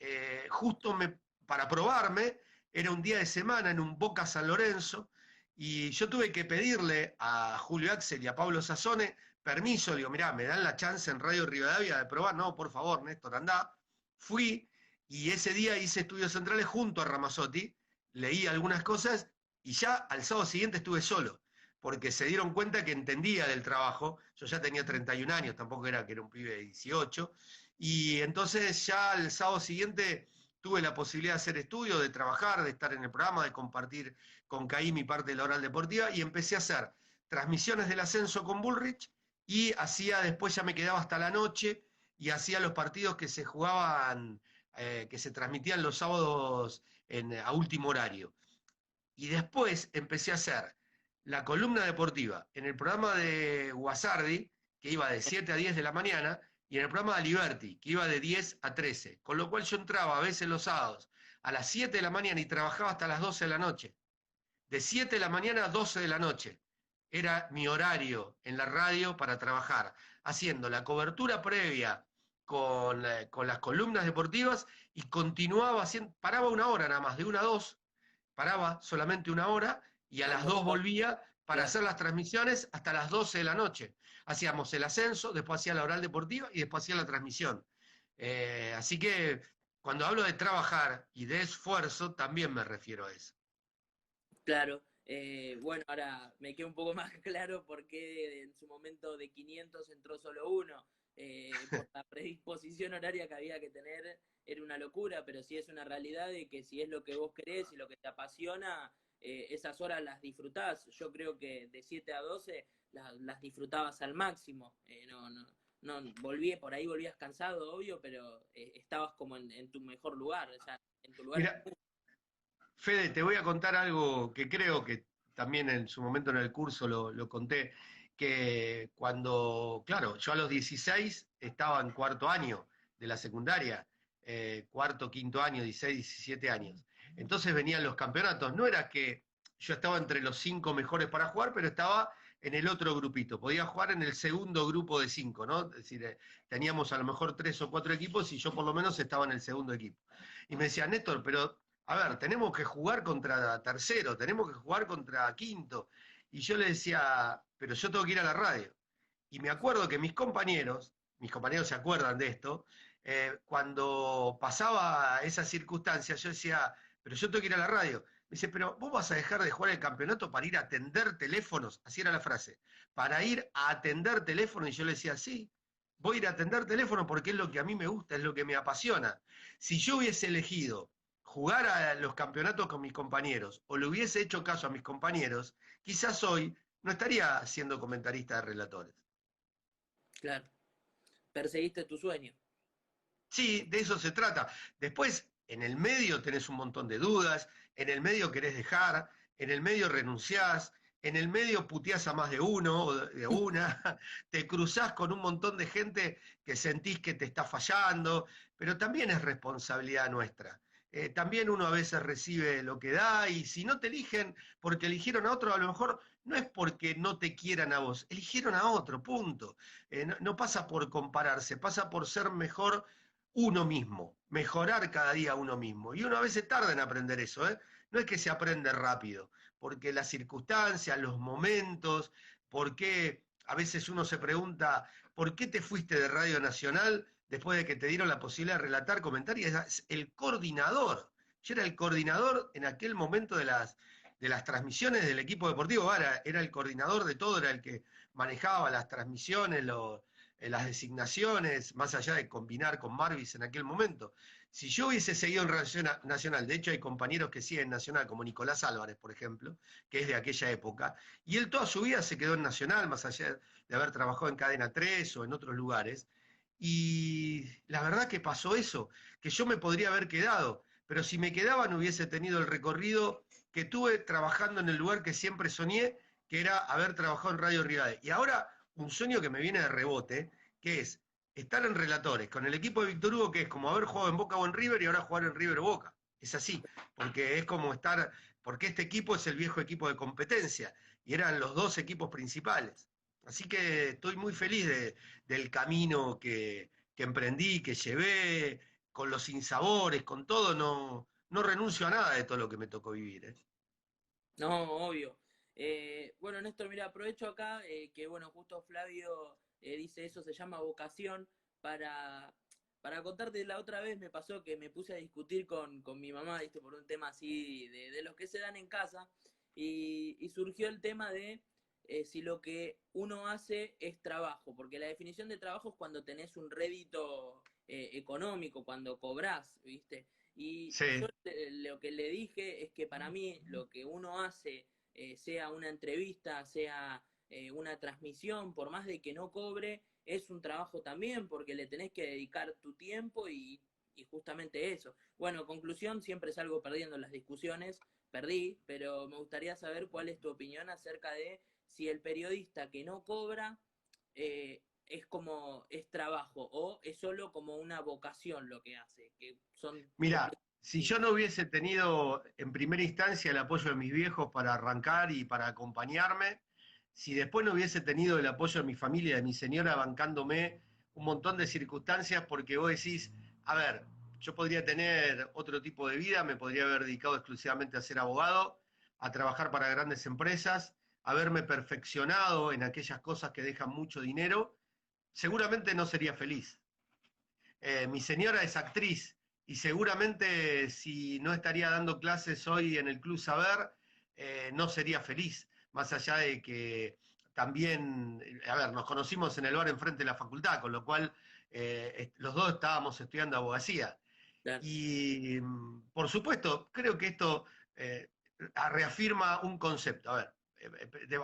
para probarme, era un día de semana en un Boca San Lorenzo, y yo tuve que pedirle a Julio Axel y a Pablo Sassone permiso. Digo, mirá, me dan la chance en Radio Rivadavia de probar. No, por favor, Néstor, andá. Fui, y ese día hice estudios centrales junto a Ramazzotti, leí algunas cosas, y ya al sábado siguiente estuve solo, porque se dieron cuenta que entendía del trabajo. Yo ya tenía 31 años, tampoco era que era un pibe de 18, y entonces ya el sábado siguiente tuve la posibilidad de hacer estudio, de trabajar, de estar en el programa, de compartir con Caí mi parte de la oral deportiva, y empecé a hacer transmisiones del ascenso con Bullrich, y hacía, después ya me quedaba hasta la noche, y hacía los partidos que se jugaban, que se transmitían los sábados a último horario. Y después empecé a hacer la columna deportiva en el programa de Guasardi, que iba de 7 a 10 de la mañana, y en el programa de Liberty, que iba de 10 a 13. Con lo cual yo entraba a veces los sábados a las 7 de la mañana y trabajaba hasta las 12 de la noche. De 7 de la mañana a 12 de la noche. era mi horario en la radio para trabajar, haciendo la cobertura previa con las columnas deportivas y continuaba haciendo, paraba una hora nada más, de 1 a 2, paraba solamente 1 hora y a las 2 volvía para Claro. hacer las transmisiones hasta las 12 de la noche. Hacíamos el ascenso, después hacía la oral deportiva y después hacía la transmisión. Así que cuando hablo de trabajar y de esfuerzo, también me refiero a eso. Claro, bueno, ahora me queda un poco más claro por qué en su momento de 500 entró solo uno. Por la predisposición horaria que había que tener, era una locura, pero sí es una realidad de que si es lo que vos querés y lo que te apasiona, esas horas las disfrutás. Yo creo que de 7 a 12 las disfrutabas al máximo. No, por ahí volvías cansado, obvio, pero estabas como en tu mejor lugar, o sea, en tu lugar. Mira, Fede, te voy a contar algo que creo que también en su momento en el curso lo conté, que cuando, claro, yo a los 16 estaba en cuarto año de la secundaria, cuarto, quinto año, 16, 17 años. Entonces venían los campeonatos. No era que yo estaba entre los 5 mejores para jugar, pero estaba en el otro grupito. Podía jugar en el segundo grupo de 5, ¿no? Es decir, teníamos a lo mejor 3 o 4 equipos y yo por lo menos estaba en el segundo equipo. Y me decía, Néstor, pero a ver, tenemos que jugar contra tercero, tenemos que jugar contra quinto. Y yo le decía, pero yo tengo que ir a la radio. Y me acuerdo que mis compañeros se acuerdan de esto, cuando pasaba esa circunstancia, yo decía, pero yo tengo que ir a la radio. Me dice, pero vos vas a dejar de jugar el campeonato para ir a atender teléfonos, así era la frase, para ir a atender teléfonos. Y yo le decía, sí, voy a ir a atender teléfonos porque es lo que a mí me gusta, es lo que me apasiona. Si yo hubiese elegido jugar a los campeonatos con mis compañeros o le hubiese hecho caso a mis compañeros, quizás hoy no estaría siendo comentarista de relatores. Claro, perseguiste tu sueño. Sí, de eso se trata. Después, en el medio tenés un montón de dudas, en el medio querés dejar, en el medio renunciás, en el medio puteás a más de uno o de una, te cruzás con un montón de gente que sentís que te está fallando, pero también es responsabilidad nuestra. También uno a veces recibe lo que da y si no te eligen porque eligieron a otro, a lo mejor no es porque no te quieran a vos, eligieron a otro, punto. No pasa por compararse, pasa por ser mejor uno mismo, mejorar cada día uno mismo. Y uno a veces tarda en aprender eso, ¿eh? No es que se aprende rápido, porque las circunstancias, los momentos, por qué a veces uno se pregunta, ¿por qué te fuiste de Radio Nacional después de que te dieron la posibilidad de relatar, comentar? Y es el coordinador. Yo era el coordinador en aquel momento de las transmisiones del equipo deportivo, era el coordinador de todo, era el que manejaba las transmisiones, las designaciones, más allá de combinar con Marvis en aquel momento. Si yo hubiese seguido en Relación Nacional, de hecho hay compañeros que siguen en Nacional, como Nicolás Álvarez, por ejemplo, que es de aquella época, y él toda su vida se quedó en Nacional, más allá de haber trabajado en Cadena 3 o en otros lugares, y la verdad que pasó eso, que yo me podría haber quedado, pero si me quedaba no hubiese tenido el recorrido que tuve trabajando en el lugar que siempre soñé, que era haber trabajado en Radio Rivadavia. Y ahora un sueño que me viene de rebote, que es estar en relatores con el equipo de Víctor Hugo, que es como haber jugado en Boca o en River y ahora jugar en River o Boca. Es así, porque es como estar, porque este equipo es el viejo equipo de competencia y eran los dos equipos principales. Así que estoy muy feliz del camino que emprendí, que llevé, con los sinsabores, con todo, no renuncio a nada de todo lo que me tocó vivir. ¿Eh? No, obvio. Bueno, Néstor, mira, aprovecho acá que, bueno, justo Flavio dice eso, se llama vocación, para, para contarte, la otra vez me pasó que me puse a discutir con mi mamá, ¿viste? Por un tema así de los que se dan en casa, y surgió el tema de si lo que uno hace es trabajo, porque la definición de trabajo es cuando tenés un rédito económico, cuando cobrás, ¿viste? Y yo Sí, lo que le dije es que para mí lo que uno hace, sea una entrevista, sea una transmisión, por más de que no cobre, es un trabajo también, porque le tenés que dedicar tu tiempo y justamente eso. Bueno, conclusión, siempre salgo perdiendo en las discusiones, perdí, pero me gustaría saber cuál es tu opinión acerca de si el periodista que no cobra es trabajo o es solo como una vocación lo que hace, que son mira, completamente si yo distintas. no hubiese tenido en primera instancia el apoyo de mis viejos para arrancar y para acompañarme, si después no hubiese tenido el apoyo de mi familia, de mi señora bancándome un montón de circunstancias, porque vos decís, a ver, yo podría tener otro tipo de vida, me podría haber dedicado exclusivamente a ser abogado, a trabajar para grandes empresas, haberme perfeccionado en aquellas cosas que dejan mucho dinero, seguramente no sería feliz. Mi señora es actriz y seguramente si no estaría dando clases hoy en el Club Saber, no sería feliz, más allá de que también, a ver, nos conocimos en el bar enfrente de la facultad, con lo cual los dos estábamos estudiando abogacía. Claro. Y por supuesto, creo que esto eh, reafirma un concepto. A ver,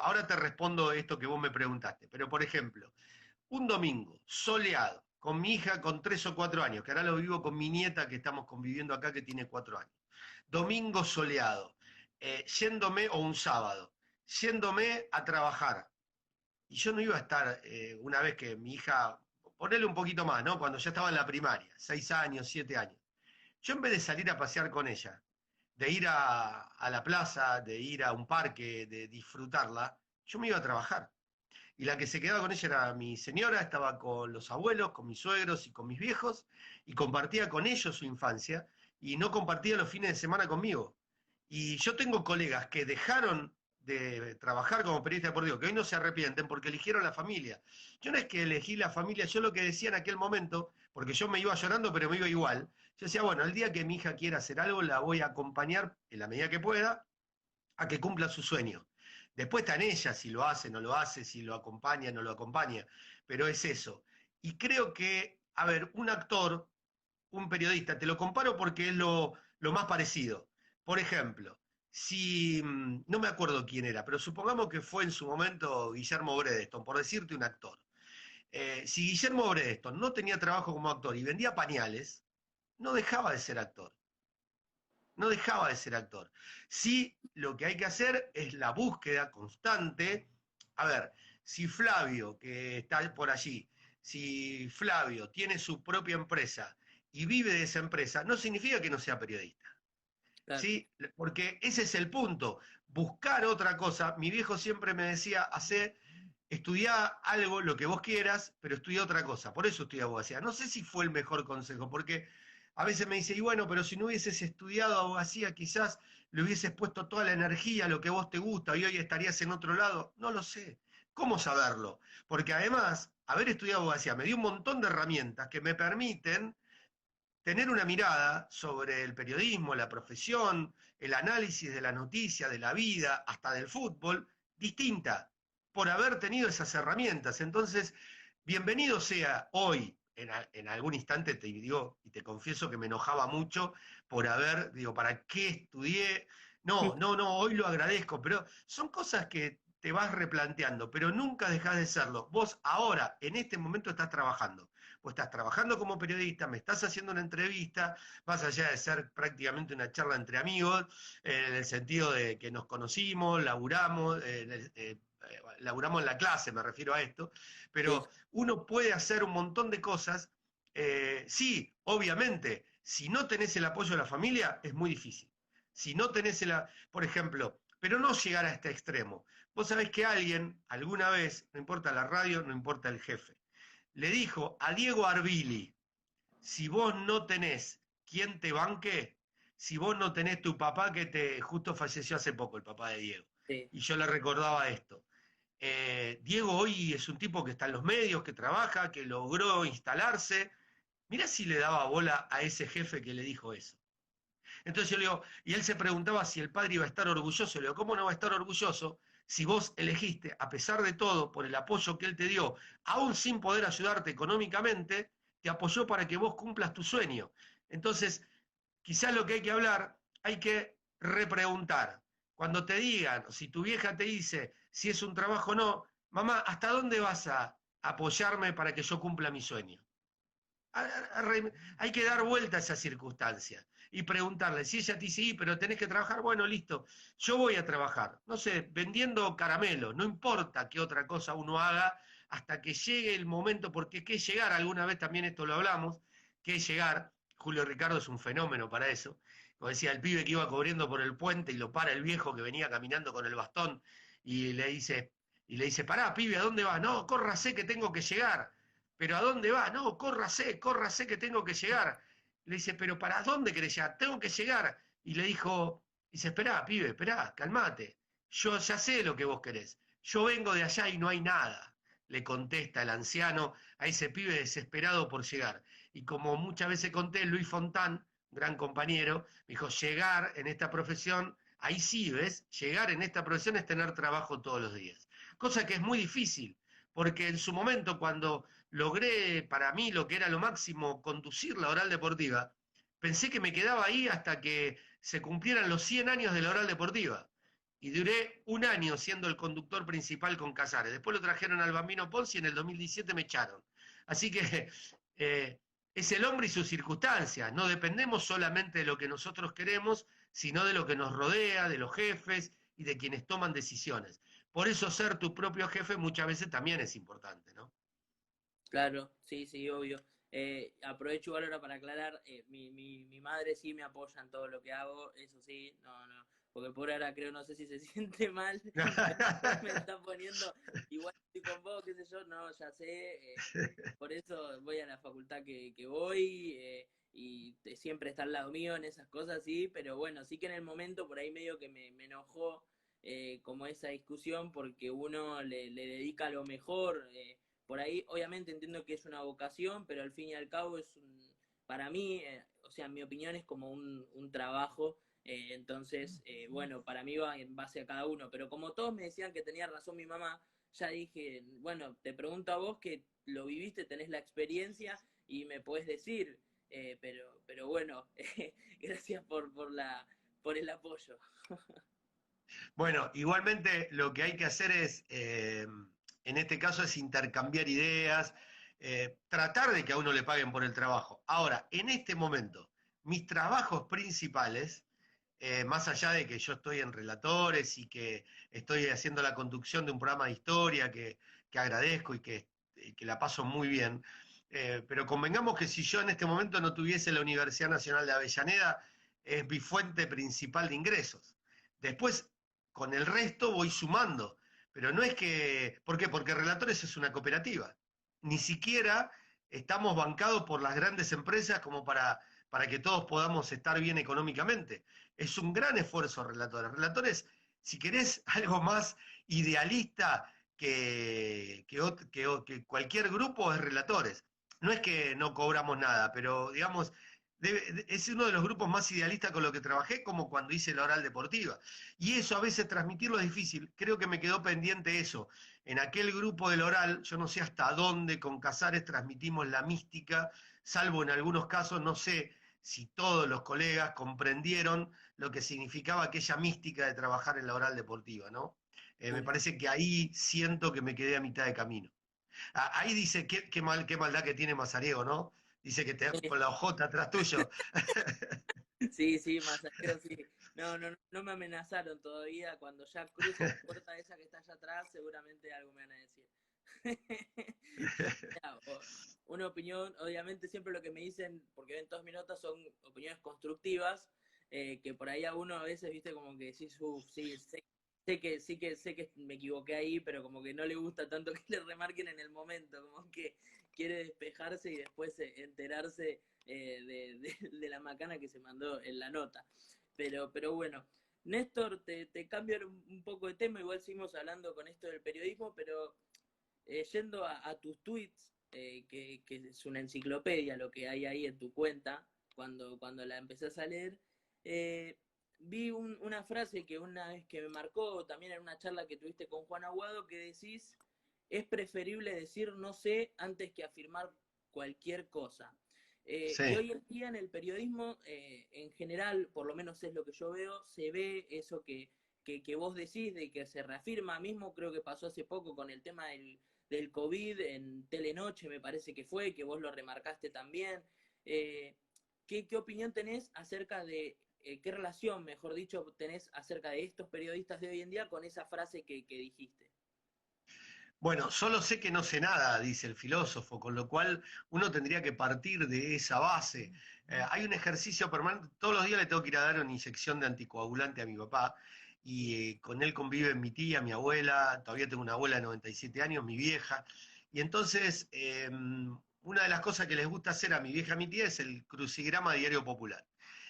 ahora te respondo esto que vos me preguntaste, pero por ejemplo, un domingo soleado, con mi hija con 3 o 4 años, que ahora lo vivo con mi nieta que estamos conviviendo acá que tiene 4 años. Domingo soleado, yéndome, o un sábado, yéndome a trabajar. Y yo no iba a estar, una vez que mi hija, ponerle un poquito más, ¿no? Cuando ya estaba en la primaria, 6 años, 7 años. Yo en vez de salir a pasear con ella, de ir a la plaza, de ir a un parque, de disfrutarla, yo me iba a trabajar. Y la que se quedaba con ella era mi señora, estaba con los abuelos, con mis suegros y con mis viejos, y compartía con ellos su infancia, y no compartía los fines de semana conmigo. Y yo tengo colegas que dejaron de trabajar como periodista deportivo, que hoy no se arrepienten porque eligieron la familia. Yo no es que elegí la familia, yo lo que decía en aquel momento, porque yo me iba llorando, pero me iba igual, yo decía, bueno, el día que mi hija quiera hacer algo, la voy a acompañar en la medida que pueda a que cumpla su sueño. Después está en ella si lo hace, no lo hace, si lo acompaña, no lo acompaña, pero es eso. Y creo que, a ver, un actor, un periodista, te lo comparo porque es lo más parecido. Por ejemplo, si, no me acuerdo quién era, pero supongamos que fue en su momento Guillermo Bredeston, por decirte un actor. Si Guillermo Bredeston no tenía trabajo como actor y vendía pañales, no dejaba de ser actor. No dejaba de ser actor. Sí, lo que hay que hacer es la búsqueda constante. A ver, si Flavio, que está por allí, si Flavio tiene su propia empresa y vive de esa empresa, no significa que no sea periodista. Claro. ¿Sí? Porque ese es el punto. Buscar otra cosa. Mi viejo siempre me decía, estudiá algo, lo que vos quieras, pero estudia otra cosa. Por eso estudié abogacía. No sé si fue el mejor consejo, porque a veces me dice, y bueno, pero si no hubieses estudiado abogacía, quizás le hubieses puesto toda la energía a lo que vos te gusta y hoy estarías en otro lado. No lo sé. ¿Cómo saberlo? Porque además, haber estudiado abogacía me dio un montón de herramientas que me permiten tener una mirada sobre el periodismo, la profesión, el análisis de la noticia, de la vida, hasta del fútbol, distinta, por haber tenido esas herramientas. Entonces, bienvenido sea hoy, en algún instante te digo y te confieso que me enojaba mucho por haber, digo, ¿para qué estudié? No, no, no, hoy lo agradezco, pero son cosas que te vas replanteando, pero nunca dejas de serlo. Vos ahora, en este momento, estás trabajando. Vos estás trabajando como periodista, me estás haciendo una entrevista, más allá de ser prácticamente una charla entre amigos, en el sentido de que nos conocimos, laburamos en la clase, me refiero a esto, Sí, pero uno puede hacer un montón de cosas. Sí, obviamente, si no tenés el apoyo de la familia, es muy difícil. Si no tenés por ejemplo, pero no llegar a este extremo. Vos sabés que alguien, alguna vez, no importa la radio, no importa el jefe, le dijo a Diego Arbili, si vos no tenés quien te banque, si vos no tenés tu papá que justo falleció hace poco, el papá de Diego, sí. y yo le recordaba esto. Diego hoy es un tipo que está en los medios, que trabaja, que logró instalarse. Mirá si le daba bola a ese jefe que le dijo eso. Entonces yo le digo, y él se preguntaba si el padre iba a estar orgulloso. Le digo, ¿cómo no va a estar orgulloso si vos elegiste, a pesar de todo, por el apoyo que él te dio, aún sin poder ayudarte económicamente, te apoyó para que vos cumplas tu sueño? Entonces, quizás lo que hay que hablar, hay que repreguntar. Cuando te digan, si tu vieja te dice si es un trabajo o no, mamá, ¿hasta dónde vas a apoyarme para que yo cumpla mi sueño? Hay que dar vuelta a esa circunstancia y preguntarle, si ella te dice, sí, pero tenés que trabajar, bueno, listo, yo voy a trabajar, no sé, vendiendo caramelos, no importa qué otra cosa uno haga hasta que llegue el momento, porque qué llegar, alguna vez también esto lo hablamos, qué llegar, Julio Ricardo es un fenómeno para eso, como decía, el pibe que iba corriendo por el puente y lo para el viejo que venía caminando con el bastón y le dice, Y le dice, pará, pibe, ¿a dónde vas? No, córrase que tengo que llegar. ¿Pero a dónde vas? No, córrase que tengo que llegar. Le dice, ¿pero para dónde querés llegar? Tengo que llegar. Y le dice, esperá, pibe, esperá, calmate. Yo ya sé lo que vos querés. Yo vengo de allá y no hay nada, le contesta el anciano a ese pibe desesperado por llegar. Y como muchas veces conté, Luis Fontán, gran compañero, me dijo, llegar en esta profesión, ahí sí, ¿ves? Llegar en esta profesión es tener trabajo todos los días. Cosa que es muy difícil, porque en su momento cuando logré para mí lo que era lo máximo, conducir la oral deportiva, pensé que me quedaba ahí hasta que se cumplieran los 100 años de la oral deportiva. Y duré un año siendo el conductor principal con Casares. Después lo trajeron al Bambino Ponzi y en el 2017 me echaron. Así que es el hombre y sus circunstancias. No dependemos solamente de lo que nosotros queremos, sino de lo que nos rodea, de los jefes y de quienes toman decisiones. Por eso ser tu propio jefe muchas veces también es importante, ¿no? Claro, sí, sí, obvio. Aprovecho igual ahora para aclarar, mi madre sí me apoya en todo lo que hago, eso sí, no, porque por ahora creo, no sé si se siente mal, me está poniendo, igual estoy con vos, qué sé yo, no, ya sé, por eso voy a la facultad que voy, y siempre está al lado mío en esas cosas, sí, pero bueno, sí que en el momento por ahí medio que me enojó como esa discusión, porque uno le dedica lo mejor, por ahí obviamente entiendo que es una vocación, pero al fin y al cabo es para mí, o sea, en mi opinión es como un trabajo, entonces, bueno, para mí va en base a cada uno, pero como todos me decían que tenía razón mi mamá, ya dije, bueno, te pregunto a vos que lo viviste, tenés la experiencia y me podés decir, pero bueno, gracias por el apoyo. Bueno, igualmente lo que hay que hacer es, en este caso, es intercambiar ideas, tratar de que a uno le paguen por el trabajo. Ahora, en este momento, mis trabajos principales, más allá de que yo estoy en relatores y que estoy haciendo la conducción de un programa de historia que agradezco y que la paso muy bien, pero convengamos que si yo en este momento no tuviese la Universidad Nacional de Avellaneda, es mi fuente principal de ingresos. Después, con el resto voy sumando, pero no es que... ¿Por qué? Porque Relatores es una cooperativa. Ni siquiera estamos bancados por las grandes empresas como para que todos podamos estar bien económicamente. Es un gran esfuerzo Relatores. Relatores, si querés algo más idealista que cualquier grupo, es Relatores. No es que no cobramos nada, pero digamos, es uno de los grupos más idealistas con los que trabajé, como cuando hice la oral deportiva. Y eso a veces transmitirlo es difícil. Creo que me quedó pendiente eso. En aquel grupo del oral, yo no sé hasta dónde con Casares transmitimos la mística, salvo en algunos casos, no sé si todos los colegas comprendieron lo que significaba aquella mística de trabajar en la oral deportiva, ¿no? Me parece que ahí siento que me quedé a mitad de camino. Ahí dice, qué maldad que tiene Mazariego, ¿no? Dice que con la ojota atrás tuyo. Sí, sí, Masacreo, sí. No me amenazaron todavía. Cuando ya cruce la puerta esa que está allá atrás, seguramente algo me van a decir. Ya, una opinión, obviamente siempre lo que me dicen, porque ven todas mis notas, son opiniones constructivas, que por ahí a uno a veces, viste, como que decís, sí, sé que me equivoqué ahí, pero como que no le gusta tanto que le remarquen en el momento, como que quiere despejarse y después enterarse de la macana que se mandó en la nota. Pero bueno, Néstor, te cambio un poco de tema, igual seguimos hablando con esto del periodismo, pero yendo a tus tweets, que es una enciclopedia lo que hay ahí en tu cuenta, cuando la empezás a leer, vi una frase que una vez que me marcó también en una charla que tuviste con Juan Aguado, que decís, es preferible decir no sé antes que afirmar cualquier cosa. Sí. Y hoy en día en el periodismo, en general, por lo menos es lo que yo veo, se ve eso que vos decís, de que se reafirma mismo, creo que pasó hace poco con el tema del COVID en Telenoche, me parece que fue, que vos lo remarcaste también. ¿Qué opinión tenés acerca de, qué relación, mejor dicho, tenés acerca de estos periodistas de hoy en día con esa frase que dijiste? Bueno, solo sé que no sé nada, dice el filósofo, con lo cual uno tendría que partir de esa base. Hay un ejercicio permanente, todos los días le tengo que ir a dar una inyección de anticoagulante a mi papá, y con él conviven mi tía, mi abuela, todavía tengo una abuela de 97 años, mi vieja, y entonces una de las cosas que les gusta hacer a mi vieja y a mi tía es el crucigrama Diario Popular.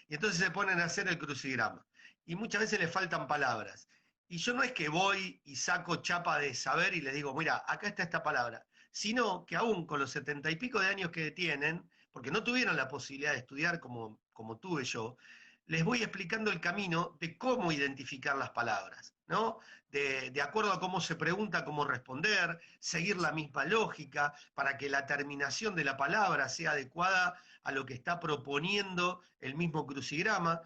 Y entonces se ponen a hacer el crucigrama. Y muchas veces les faltan palabras. Y yo no es que voy y saco chapa de saber y les digo, mira, acá está esta palabra, sino que aún con los 70 y pico de años que tienen, porque no tuvieron la posibilidad de estudiar como tuve yo, les voy explicando el camino de cómo identificar las palabras, ¿no? De acuerdo a cómo se pregunta, cómo responder, seguir la misma lógica para que la terminación de la palabra sea adecuada a lo que está proponiendo el mismo crucigrama.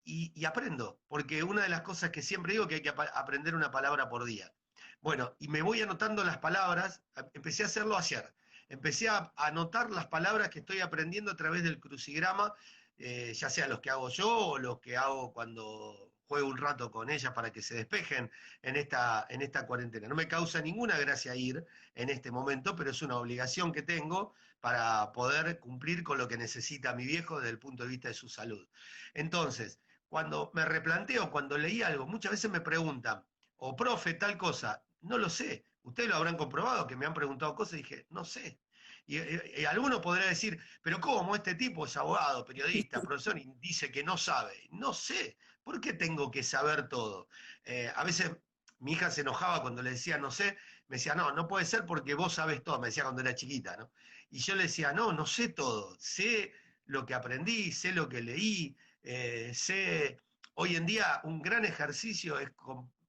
Y aprendo, porque una de las cosas que siempre digo es que hay que aprender una palabra por día. Bueno, y me voy anotando las palabras, empecé a hacerlo ayer. Empecé a anotar las palabras que estoy aprendiendo a través del crucigrama, ya sea los que hago yo o los que hago cuando juego un rato con ellas para que se despejen en esta cuarentena. No me causa ninguna gracia ir en este momento, pero es una obligación que tengo para poder cumplir con lo que necesita mi viejo desde el punto de vista de su salud. Entonces, cuando me replanteo, cuando leí algo, muchas veces me preguntan, o profe, tal cosa, no lo sé. Ustedes lo habrán comprobado, que me han preguntado cosas y dije, no sé. Y alguno podrá decir, pero ¿cómo este tipo es abogado, periodista, profesor y dice que no sabe? No sé. ¿Por qué tengo que saber todo? A veces mi hija se enojaba cuando le decía no sé, me decía, no, no puede ser porque vos sabés todo, me decía cuando era chiquita, ¿no? Y yo le decía, no, no sé todo, sé lo que aprendí, sé lo que leí, hoy en día un gran ejercicio es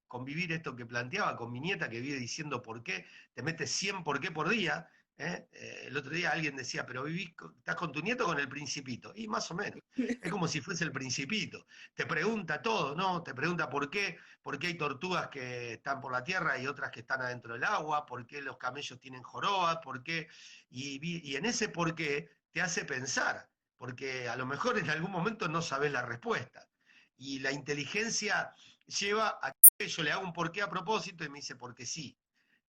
convivir esto que planteaba con mi nieta que vive diciendo por qué, te metes 100 por qué por día. El otro día alguien decía, pero estás con tu nieto con el principito. Y más o menos, es como si fuese el principito. Te pregunta todo, ¿no? Te pregunta por qué hay tortugas que están por la tierra y otras que están adentro del agua, por qué los camellos tienen joroba, por qué. Y en ese por qué te hace pensar porque a lo mejor en algún momento no sabes la respuesta. Y la inteligencia lleva a que yo le hago un porqué a propósito y me dice porque sí.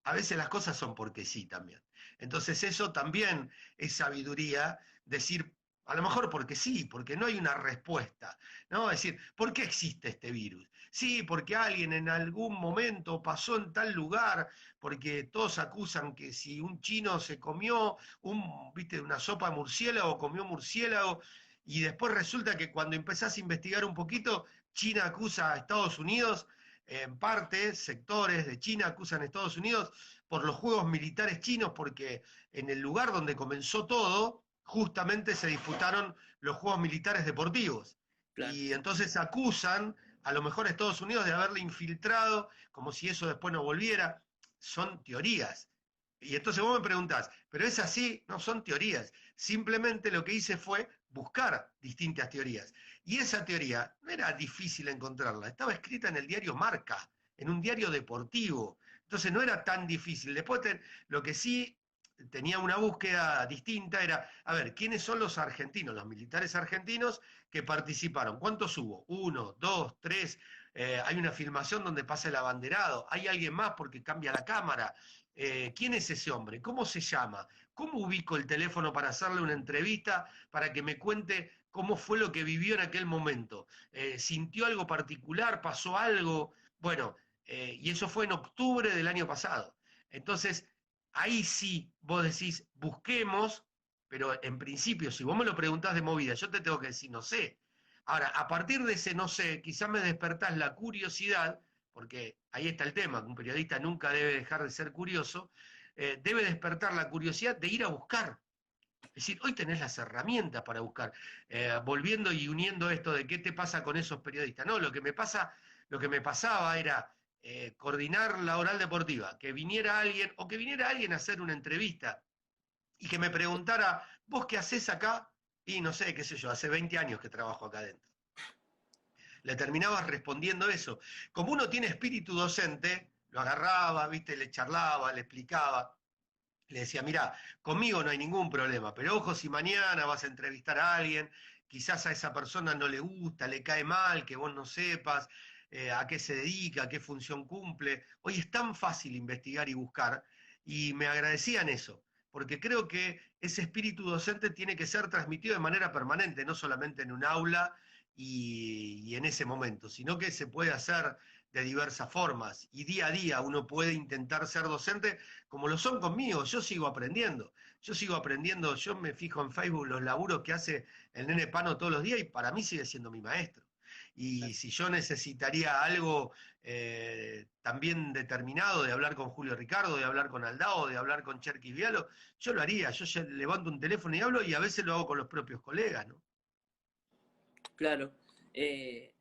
A veces las cosas son porque sí también. Entonces eso también es sabiduría, decir, a lo mejor porque sí, porque no hay una respuesta, ¿no? Es decir, ¿por qué existe este virus? Sí, porque alguien en algún momento pasó en tal lugar, porque todos acusan que si un chino se comió viste, una sopa de murciélago, comió murciélago, y después resulta que cuando empezás a investigar un poquito, China acusa a Estados Unidos, en parte, sectores de China acusan a Estados Unidos por los juegos militares chinos, porque en el lugar donde comenzó todo, justamente se disputaron los juegos militares deportivos. Claro. Y entonces acusan a lo mejor a Estados Unidos de haberle infiltrado, como si eso después no volviera. Son teorías. Y entonces vos me preguntás, ¿pero es así? No son teorías. Simplemente lo que hice fue buscar distintas teorías. Y esa teoría no era difícil encontrarla, estaba escrita en el diario Marca, en un diario deportivo. Entonces no era tan difícil. Después lo que sí tenía una búsqueda distinta era, a ver, ¿quiénes son los argentinos, los militares argentinos que participaron? ¿Cuántos hubo? ¿Uno, dos, tres? Hay una filmación donde pasa el abanderado. ¿Hay alguien más porque cambia la cámara? ¿Quién es ese hombre? ¿Cómo se llama? ¿Cómo ubico el teléfono para hacerle una entrevista, para que me cuente cómo fue lo que vivió en aquel momento? ¿Sintió algo particular? ¿Pasó algo? Bueno, y eso fue en octubre del año pasado. Entonces, ahí sí vos decís, busquemos, pero en principio, si vos me lo preguntás de movida, yo te tengo que decir, no sé. Ahora, a partir de ese no sé, quizás me despertás la curiosidad, porque ahí está el tema, que un periodista nunca debe dejar de ser curioso, debe despertar la curiosidad de ir a buscar. Es decir, hoy tenés las herramientas para buscar. Volviendo y uniendo esto de qué te pasa con esos periodistas. No, lo que me pasaba era coordinar la oral deportiva, que viniera alguien, o que viniera alguien a hacer una entrevista y que me preguntara, ¿vos qué haces acá? Y no sé, qué sé yo, hace 20 años que trabajo acá adentro. Le terminabas respondiendo eso. Como uno tiene espíritu docente, lo agarraba, viste, le charlaba, le explicaba, le decía, mira, conmigo no hay ningún problema, pero ojo si mañana vas a entrevistar a alguien, quizás a esa persona no le gusta, le cae mal, que vos no sepas a qué se dedica, qué función cumple. Hoy es tan fácil investigar y buscar, y me agradecían eso, porque creo que ese espíritu docente tiene que ser transmitido de manera permanente, no solamente en un aula y en ese momento, sino que se puede hacer de diversas formas, y día a día uno puede intentar ser docente, como lo son conmigo. Yo sigo aprendiendo, yo me fijo en Facebook los laburos que hace el nene Pano todos los días, y para mí sigue siendo mi maestro. Y si yo necesitaría algo también determinado, de hablar con Julio Ricardo, de hablar con Aldao, de hablar con Cherkis Vialo, yo lo haría. Yo ya levanto un teléfono y hablo, y a veces lo hago con los propios colegas, ¿no? Claro. Eh,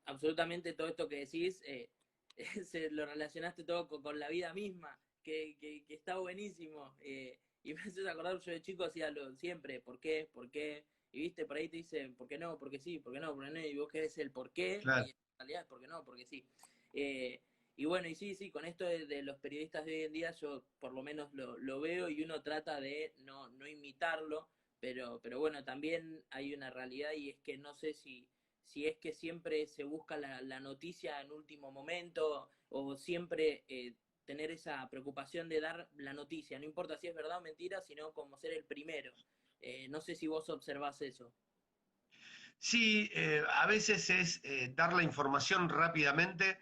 absolutamente todo esto que decís, se lo relacionaste todo con la vida misma, que está buenísimo. Y me haces acordar, yo de chico hacía siempre, ¿por qué? ¿Por qué? Y viste, por ahí te dicen, ¿por qué no? ¿Por qué sí? ¿Por qué no? ¿Por qué no? Y vos querés el por qué, Claro. y en realidad es por qué no, porque sí. Y bueno, y sí, con esto de los periodistas de hoy en día, yo por lo menos lo veo, y uno trata de no imitarlo, pero bueno, también hay una realidad, y es que no sé si es que siempre se busca la noticia en último momento, o siempre tener esa preocupación de dar la noticia, no importa si es verdad o mentira, sino como ser el primero. No sé si vos observás eso. Sí, a veces es dar la información rápidamente.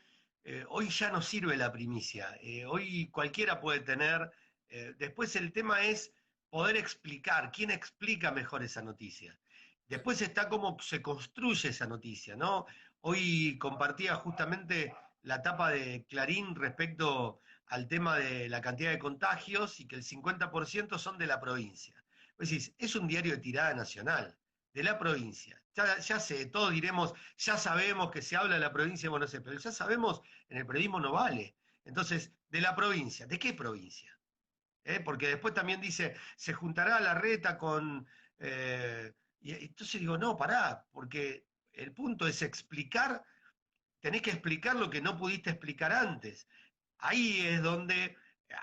Hoy ya no sirve la primicia. Hoy cualquiera puede tener. Después el tema es poder explicar. ¿Quién explica mejor esa noticia? Después está cómo se construye esa noticia, ¿no? Hoy compartía justamente la tapa de Clarín respecto al tema de la cantidad de contagios, y que el 50% son de la provincia. Pues decís, es un diario de tirada nacional, de la provincia. Ya sé, todos diremos, ya sabemos que se habla de la provincia de Buenos Aires, pero ya sabemos, en el periodismo no vale. Entonces, de la provincia, ¿de qué provincia? Porque después también dice, se juntará la reta con... y entonces digo, no, pará, porque el punto es explicar, tenés que explicar lo que no pudiste explicar antes. Ahí es donde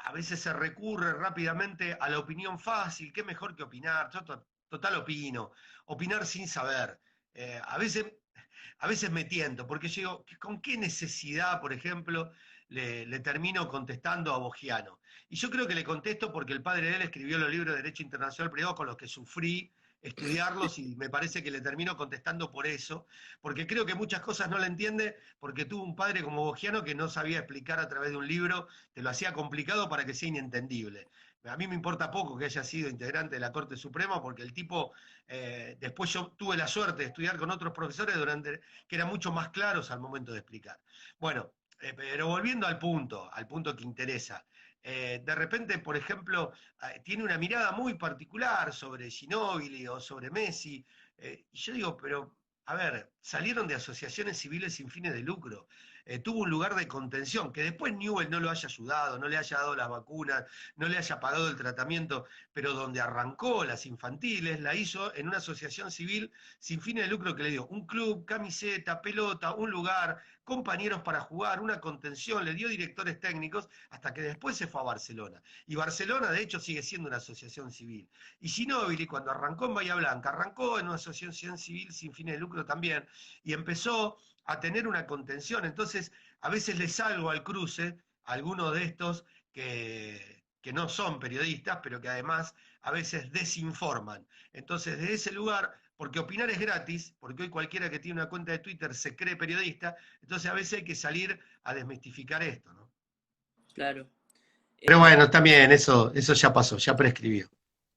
a veces se recurre rápidamente a la opinión fácil. ¿Qué mejor que opinar? Yo total opino, opinar sin saber. A veces me tiento, porque yo digo, ¿con qué necesidad, por ejemplo, le termino contestando a Bogiano? Y yo creo que le contesto porque el padre de él escribió los libros de Derecho Internacional Privado, con los que sufrí estudiarlos, y me parece que le termino contestando por eso, porque creo que muchas cosas no le entiende, porque tuvo un padre como Bogiano que no sabía explicar a través de un libro, te lo hacía complicado para que sea inentendible. A mí me importa poco que haya sido integrante de la Corte Suprema, porque el tipo, después yo tuve la suerte de estudiar con otros profesores que eran mucho más claros al momento de explicar. Bueno, pero volviendo al punto que interesa. De repente, por ejemplo, tiene una mirada muy particular sobre Ginóbili o sobre Messi, y yo digo, pero, a ver, salieron de asociaciones civiles sin fines de lucro. Tuvo un lugar de contención, que después Newell no lo haya ayudado, no le haya dado las vacunas, no le haya pagado el tratamiento, pero donde arrancó las infantiles, la hizo en una asociación civil sin fines de lucro, que le dio un club, camiseta, pelota, un lugar, compañeros para jugar, una contención, le dio directores técnicos, hasta que después se fue a Barcelona. Y Barcelona, de hecho, sigue siendo una asociación civil. Y Ginóbili, cuando arrancó en Bahía Blanca, arrancó en una asociación civil sin fines de lucro también, y empezó a tener una contención. Entonces, a veces le salgo al cruce a algunos de estos que no son periodistas, pero que además a veces desinforman. Entonces, desde ese lugar, porque opinar es gratis, porque hoy cualquiera que tiene una cuenta de Twitter se cree periodista, entonces a veces hay que salir a desmistificar esto, ¿no? Claro. Pero bueno, también eso ya pasó, ya prescribió.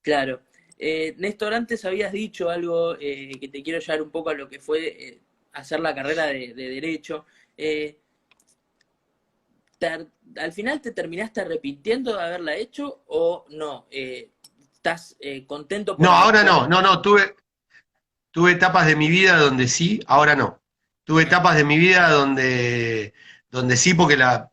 Claro. Néstor, antes habías dicho algo que te quiero llevar un poco a lo que fue hacer la carrera de Derecho. ¿Al final te terminaste arrepintiendo de haberla hecho o no? ¿Estás contento por No, haber... ahora no, tuve etapas de mi vida donde sí, ahora no. Tuve etapas de mi vida donde sí, porque la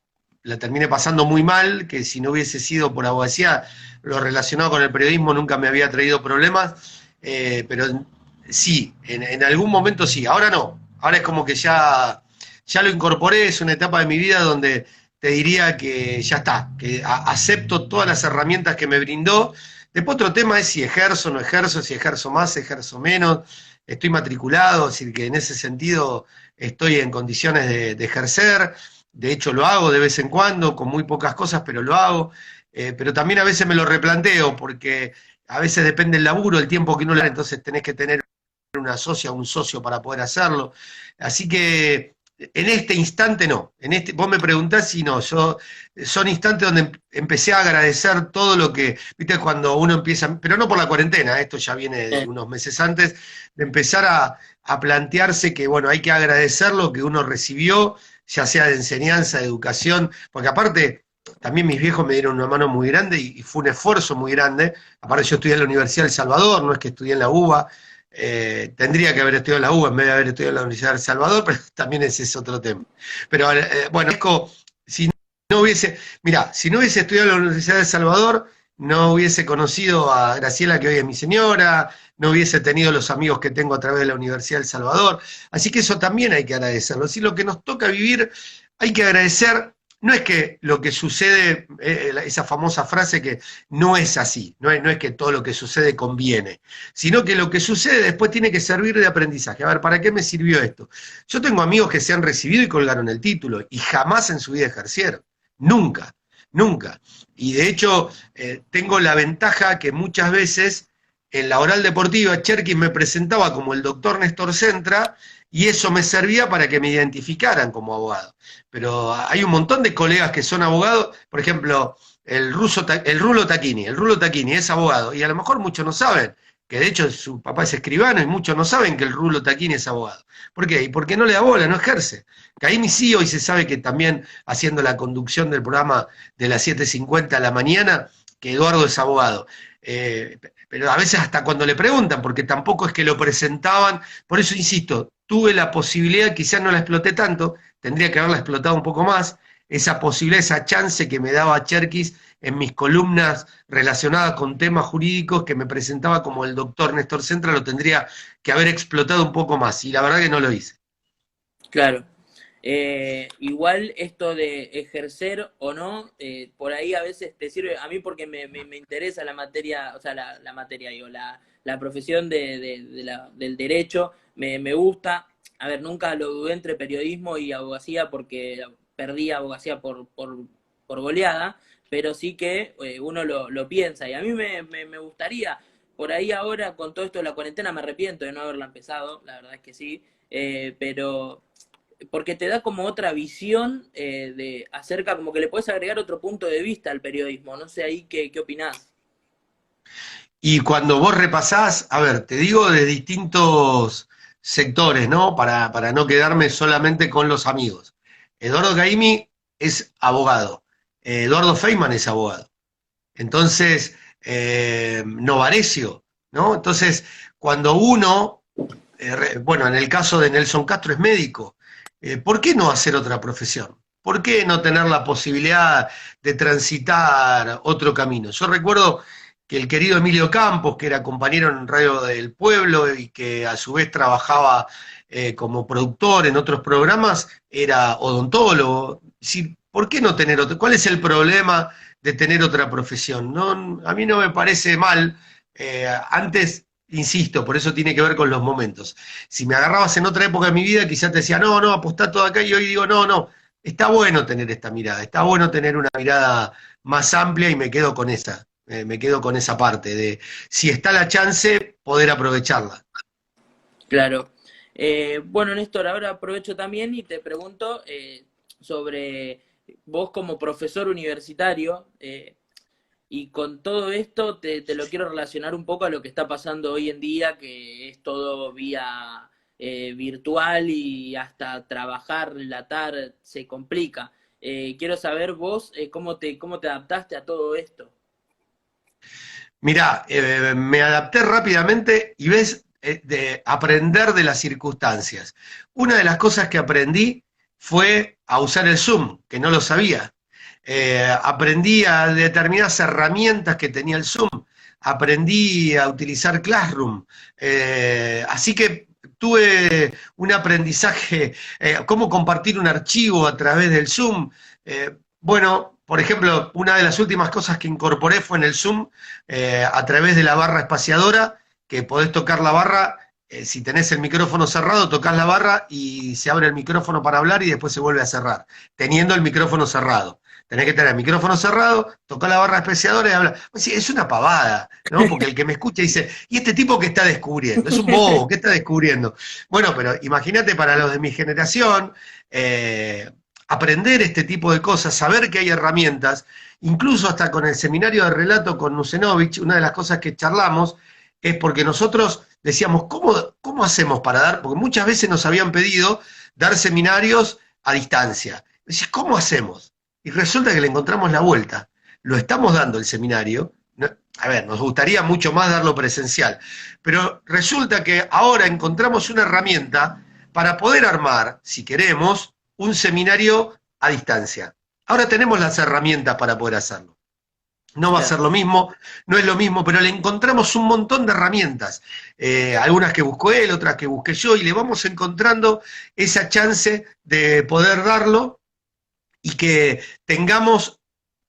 terminé pasando muy mal, que si no hubiese sido por abogacía, lo relacionado con el periodismo nunca me había traído problemas, pero sí, en algún momento sí, ahora no. Ahora es como que ya lo incorporé, es una etapa de mi vida donde te diría que ya está, que acepto todas las herramientas que me brindó. Después otro tema es si ejerzo o no ejerzo, si ejerzo más, ejerzo menos. Estoy matriculado, es decir, que en ese sentido estoy en condiciones de ejercer. De hecho lo hago de vez en cuando, con muy pocas cosas, pero lo hago. Pero también a veces me lo replanteo, porque a veces depende el laburo, el tiempo que uno le da, entonces tenés que tener una socia o un socio para poder hacerlo. Así que en este instante no. Vos me preguntás si no, son instantes donde empecé a agradecer todo lo que, viste, cuando uno empieza, pero no por la cuarentena, esto ya viene de unos meses antes, de empezar a plantearse que, bueno, hay que agradecer lo que uno recibió, ya sea de enseñanza, de educación, porque aparte, también mis viejos me dieron una mano muy grande y fue un esfuerzo muy grande. Aparte yo estudié en la Universidad del Salvador, no es que estudié en la UBA, tendría que haber estudiado en la UBA en vez de haber estudiado en la Universidad del Salvador, pero también ese es otro tema. Pero bueno, si no hubiese, mira, si no hubiese estudiado en la Universidad del Salvador, no hubiese conocido a Graciela, que hoy es mi señora, no hubiese tenido los amigos que tengo a través de la Universidad del Salvador. Así que eso también hay que agradecerlo. Si lo que nos toca vivir, hay que agradecer. No es que lo que sucede, esa famosa frase que no es así, no es que todo lo que sucede conviene, sino que lo que sucede después tiene que servir de aprendizaje. A ver, ¿para qué me sirvió esto? Yo tengo amigos que se han recibido y colgaron el título, y jamás en su vida ejercieron. Nunca, nunca. Y de hecho, tengo la ventaja que muchas veces en la oral deportiva Cherkis me presentaba como el doctor Néstor Centra, y eso me servía para que me identificaran como abogado. Pero hay un montón de colegas que son abogados, por ejemplo, el Rulo Tacchini es abogado, y a lo mejor muchos no saben, que de hecho su papá es escribano, y muchos no saben que el Rulo Tacchini es abogado. ¿Por qué? Y porque no le da bola, no ejerce. Caimi sí, hoy se sabe que también haciendo la conducción del programa de las 7:50 a la mañana, que Eduardo es abogado. Pero a veces hasta cuando le preguntan, porque tampoco es que lo presentaban, por eso insisto, tuve la posibilidad, quizás no la exploté tanto, tendría que haberla explotado un poco más, esa posibilidad, esa chance que me daba Cherkis en mis columnas relacionadas con temas jurídicos, que me presentaba como el doctor Néstor Centra, lo tendría que haber explotado un poco más, y la verdad que no lo hice. Claro. Igual esto de ejercer o no, por ahí a veces te sirve, a mí porque me interesa la materia, o sea, la materia, digo, la profesión del derecho, me gusta. A ver, nunca lo dudé entre periodismo y abogacía porque perdí abogacía por goleada, pero sí que uno lo piensa. Y a mí me gustaría, por ahí ahora con todo esto de la cuarentena me arrepiento de no haberla empezado, la verdad es que sí, pero porque te da como otra visión de acerca, como que le puedes agregar otro punto de vista al periodismo. No sé ahí qué opinás. Y cuando vos repasás, a ver, te digo de distintos sectores, ¿no? Para no quedarme solamente con los amigos. Eduardo Caimi es abogado. Eduardo Feynman es abogado. Entonces, Novarecio, ¿no? Entonces, cuando uno, bueno, en el caso de Nelson Castro es médico, ¿por qué no hacer otra profesión? ¿Por qué no tener la posibilidad de transitar otro camino? Yo recuerdo que el querido Emilio Campos, que era compañero en Radio del Pueblo y que a su vez trabajaba como productor en otros programas, era odontólogo. Sí, ¿por qué no tener otro? ¿Cuál es el problema de tener otra profesión? No, a mí no me parece mal. Antes, insisto, por eso tiene que ver con los momentos. Si me agarrabas en otra época de mi vida, quizás te decía, no, apostá todo acá, y hoy digo, no, está bueno tener esta mirada, está bueno tener una mirada más amplia y me quedo con esa. Me quedo con esa parte de, si está la chance, poder aprovecharla. Claro. Bueno, Néstor, ahora aprovecho también y te pregunto sobre vos como profesor universitario, y con todo esto te lo quiero relacionar un poco a lo que está pasando hoy en día, que es todo vía virtual y hasta trabajar, relatar, se complica. Quiero saber vos cómo te adaptaste a todo esto. Mirá, me adapté rápidamente y ves, de aprender de las circunstancias. Una de las cosas que aprendí fue a usar el Zoom, que no lo sabía. Aprendí a determinadas herramientas que tenía el Zoom. Aprendí a utilizar Classroom. Así que tuve un aprendizaje, cómo compartir un archivo a través del Zoom. Bueno, por ejemplo, una de las últimas cosas que incorporé fue en el Zoom, a través de la barra espaciadora, que podés tocar la barra, si tenés el micrófono cerrado, tocas la barra y se abre el micrófono para hablar y después se vuelve a cerrar, teniendo el micrófono cerrado. tenés que tener el micrófono cerrado, tocar la barra especiadora y hablar. Pues sí, es una pavada, ¿no? Porque el que me escucha dice, ¿y este tipo qué está descubriendo? Es un bobo, ¿qué está descubriendo? Bueno, pero imagínate para los de mi generación, aprender este tipo de cosas, saber que hay herramientas, incluso hasta con el seminario de relato con Nucenovich, una de las cosas que charlamos es porque nosotros decíamos, ¿cómo hacemos para dar? Porque muchas veces nos habían pedido dar seminarios a distancia. Decís, ¿cómo hacemos? Y resulta que le encontramos la vuelta. Lo estamos dando el seminario. A ver, nos gustaría mucho más darlo presencial, pero resulta que ahora encontramos una herramienta para poder armar, si queremos, un seminario a distancia. Ahora tenemos las herramientas para poder hacerlo. No va a ser lo mismo, no es lo mismo, pero le encontramos un montón de herramientas. Algunas que buscó él, otras que busqué yo, y le vamos encontrando esa chance de poder darlo y que tengamos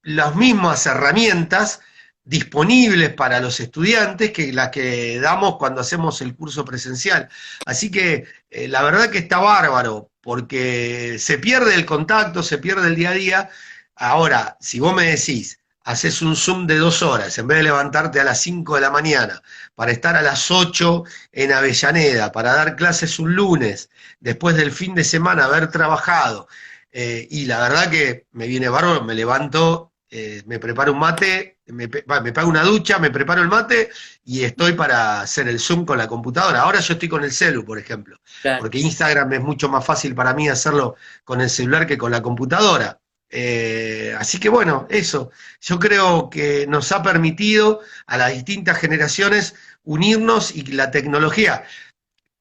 las mismas herramientas disponibles para los estudiantes que las que damos cuando hacemos el curso presencial. Así que la verdad que está bárbaro, porque se pierde el contacto, se pierde el día a día. Ahora, si vos me decís, haces un Zoom de 2 horas, en vez de levantarte a las 5 de la mañana, para estar a las 8 en Avellaneda, para dar clases un lunes, después del fin de semana haber trabajado, y la verdad que me viene bárbaro, me levanto, me preparo un mate, me pago una ducha, me preparo el mate y estoy para hacer el Zoom con la computadora. Ahora yo estoy con el celu, por ejemplo, Claro. porque Instagram es mucho más fácil para mí hacerlo con el celular que con la computadora. Así que bueno, eso, yo creo que nos ha permitido a las distintas generaciones unirnos y la tecnología,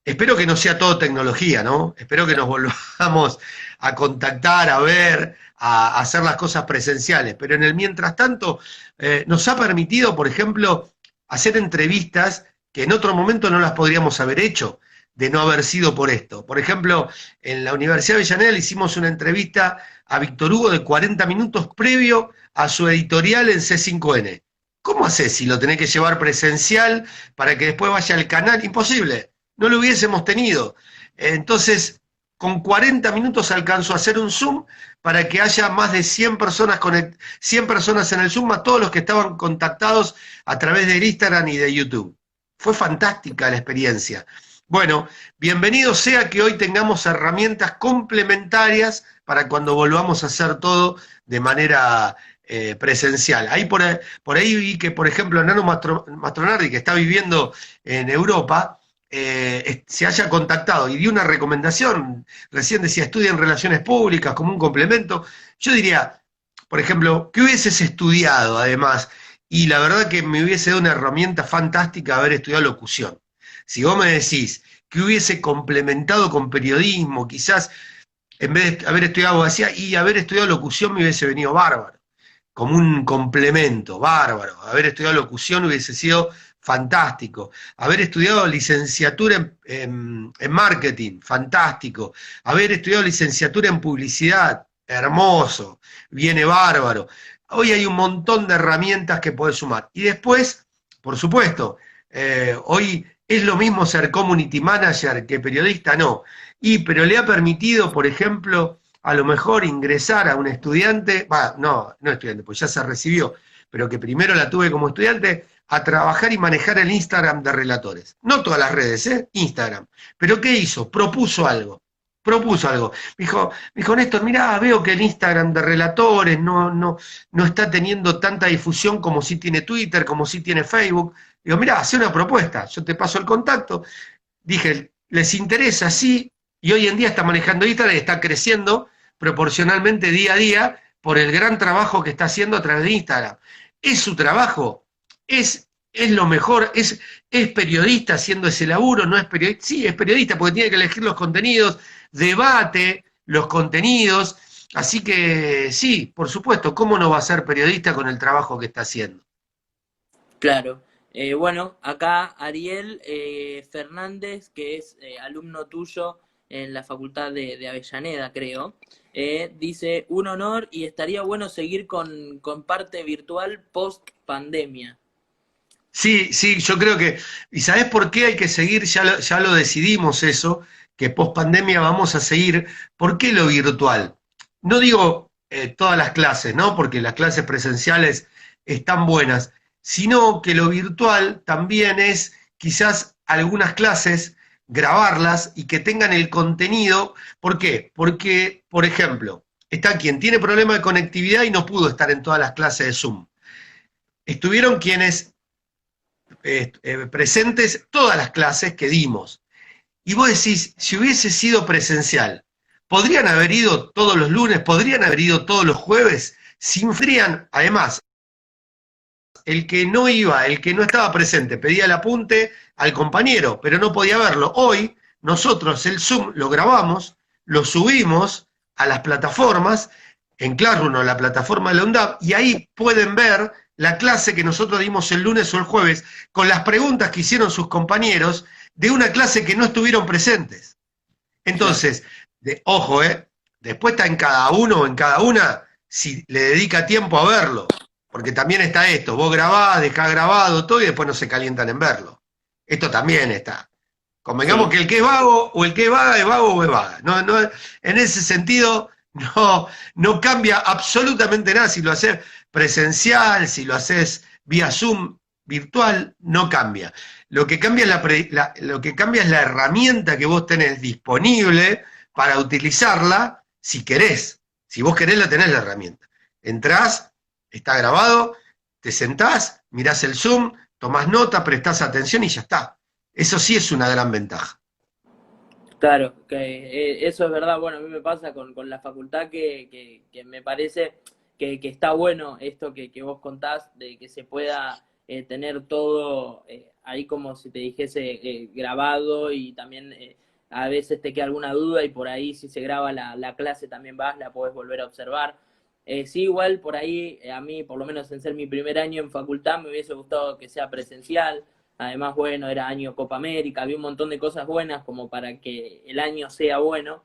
espero que no sea todo tecnología, ¿no? Espero que nos volvamos a contactar, a ver, a hacer las cosas presenciales, pero en el mientras tanto nos ha permitido, por ejemplo, hacer entrevistas que en otro momento no las podríamos haber hecho, de no haber sido por esto. Por ejemplo, en la Universidad de Avellaneda le hicimos una entrevista a Víctor Hugo de 40 minutos previo a su editorial en C5N. ¿Cómo haces si lo tenés que llevar presencial para que después vaya al canal? Imposible, no lo hubiésemos tenido. Entonces, con 40 minutos alcanzó a hacer un Zoom para que haya más de 100 personas, 100 personas en el Zoom, más todos los que estaban contactados a través de Instagram y de YouTube. Fue fantástica la experiencia. Bueno, bienvenido sea que hoy tengamos herramientas complementarias para cuando volvamos a hacer todo de manera presencial. Ahí por ahí vi que, por ejemplo, Nano Mastronardi, que está viviendo en Europa, se haya contactado y dio una recomendación, recién decía, estudia en relaciones públicas como un complemento. Yo diría, por ejemplo, ¿qué hubieses estudiado además? Y la verdad que me hubiese dado una herramienta fantástica haber estudiado locución. Si vos me decís que hubiese complementado con periodismo, quizás en vez de haber estudiado abogacía y haber estudiado locución me hubiese venido bárbaro, como un complemento, bárbaro. Haber estudiado locución hubiese sido fantástico. Haber estudiado licenciatura en marketing, fantástico. Haber estudiado licenciatura en publicidad, hermoso, viene bárbaro. Hoy hay un montón de herramientas que podés sumar. Y después, por supuesto, hoy es lo mismo ser community manager que periodista, no. Pero le ha permitido, por ejemplo, a lo mejor ingresar a un estudiante, no estudiante, pues ya se recibió, pero que primero la tuve como estudiante, a trabajar y manejar el Instagram de relatores. No todas las redes, Instagram. ¿Pero qué hizo? Propuso algo. Me dijo, Néstor, mirá, veo que el Instagram de relatores no está teniendo tanta difusión como sí tiene Twitter, como sí tiene Facebook. Digo, mirá, hace una propuesta, yo te paso el contacto. Dije, ¿les interesa? Sí. Y hoy en día está manejando Instagram y está creciendo proporcionalmente día a día por el gran trabajo que está haciendo a través de Instagram. Es su trabajo, es lo mejor, es periodista haciendo ese laburo, no es periodista, sí, es periodista porque tiene que elegir los contenidos, debate los contenidos, así que sí, por supuesto, ¿cómo no va a ser periodista con el trabajo que está haciendo? Claro. Bueno, acá Ariel Fernández, que es alumno tuyo en la Facultad de Avellaneda, creo, dice, un honor y estaría bueno seguir con parte virtual post pandemia. Sí, yo creo que, ¿y sabés por qué hay que seguir? Ya lo decidimos eso, que post pandemia vamos a seguir. ¿Por qué lo virtual? No digo todas las clases, ¿no? Porque las clases presenciales están buenas, sino que lo virtual también es quizás algunas clases grabarlas y que tengan el contenido. ¿Por qué? Porque, por ejemplo, está quien tiene problema de conectividad y no pudo estar en todas las clases de Zoom. Estuvieron quienes presentes todas las clases que dimos. Y vos decís, si hubiese sido presencial, ¿podrían haber ido todos los lunes? ¿Podrían haber ido todos los jueves? Si infrían, además, el que no iba, el que no estaba presente, pedía el apunte al compañero, pero no podía verlo. Hoy, nosotros el Zoom lo grabamos, lo subimos a las plataformas, en Classroom o la plataforma de la UNDAP, y ahí pueden ver la clase que nosotros dimos el lunes o el jueves, con las preguntas que hicieron sus compañeros de una clase que no estuvieron presentes. Claro. Entonces, ojo, después está en cada uno o en cada una si le dedica tiempo a verlo. Porque también está esto, vos grabás, dejás grabado todo y después no se calientan en verlo. Esto también está. Convengamos Sí, que el que es vago o el que es vago o es vaga. No, no, en ese sentido no, no cambia absolutamente nada si lo haces presencial, si lo haces vía Zoom, virtual, no cambia. Lo que cambia es lo que cambia es la herramienta que vos tenés disponible para utilizarla si querés. Si vos querés, la tenés la herramienta. Entrás, está grabado, te sentás, mirás el Zoom, tomás nota, prestás atención y ya está. Eso sí es una gran ventaja. claro, que eso es verdad. Bueno, a mí me pasa con la facultad que me parece que está bueno esto que vos contás, de que se pueda tener todo ahí como si te dijese grabado y también a veces te queda alguna duda y por ahí si se graba la clase también vas, la podés volver a observar. Sí, igual por ahí, a mí, por lo menos en ser mi primer año en facultad, me hubiese gustado que sea presencial. Además, bueno, era año Copa América, había un montón de cosas buenas como para que el año sea bueno.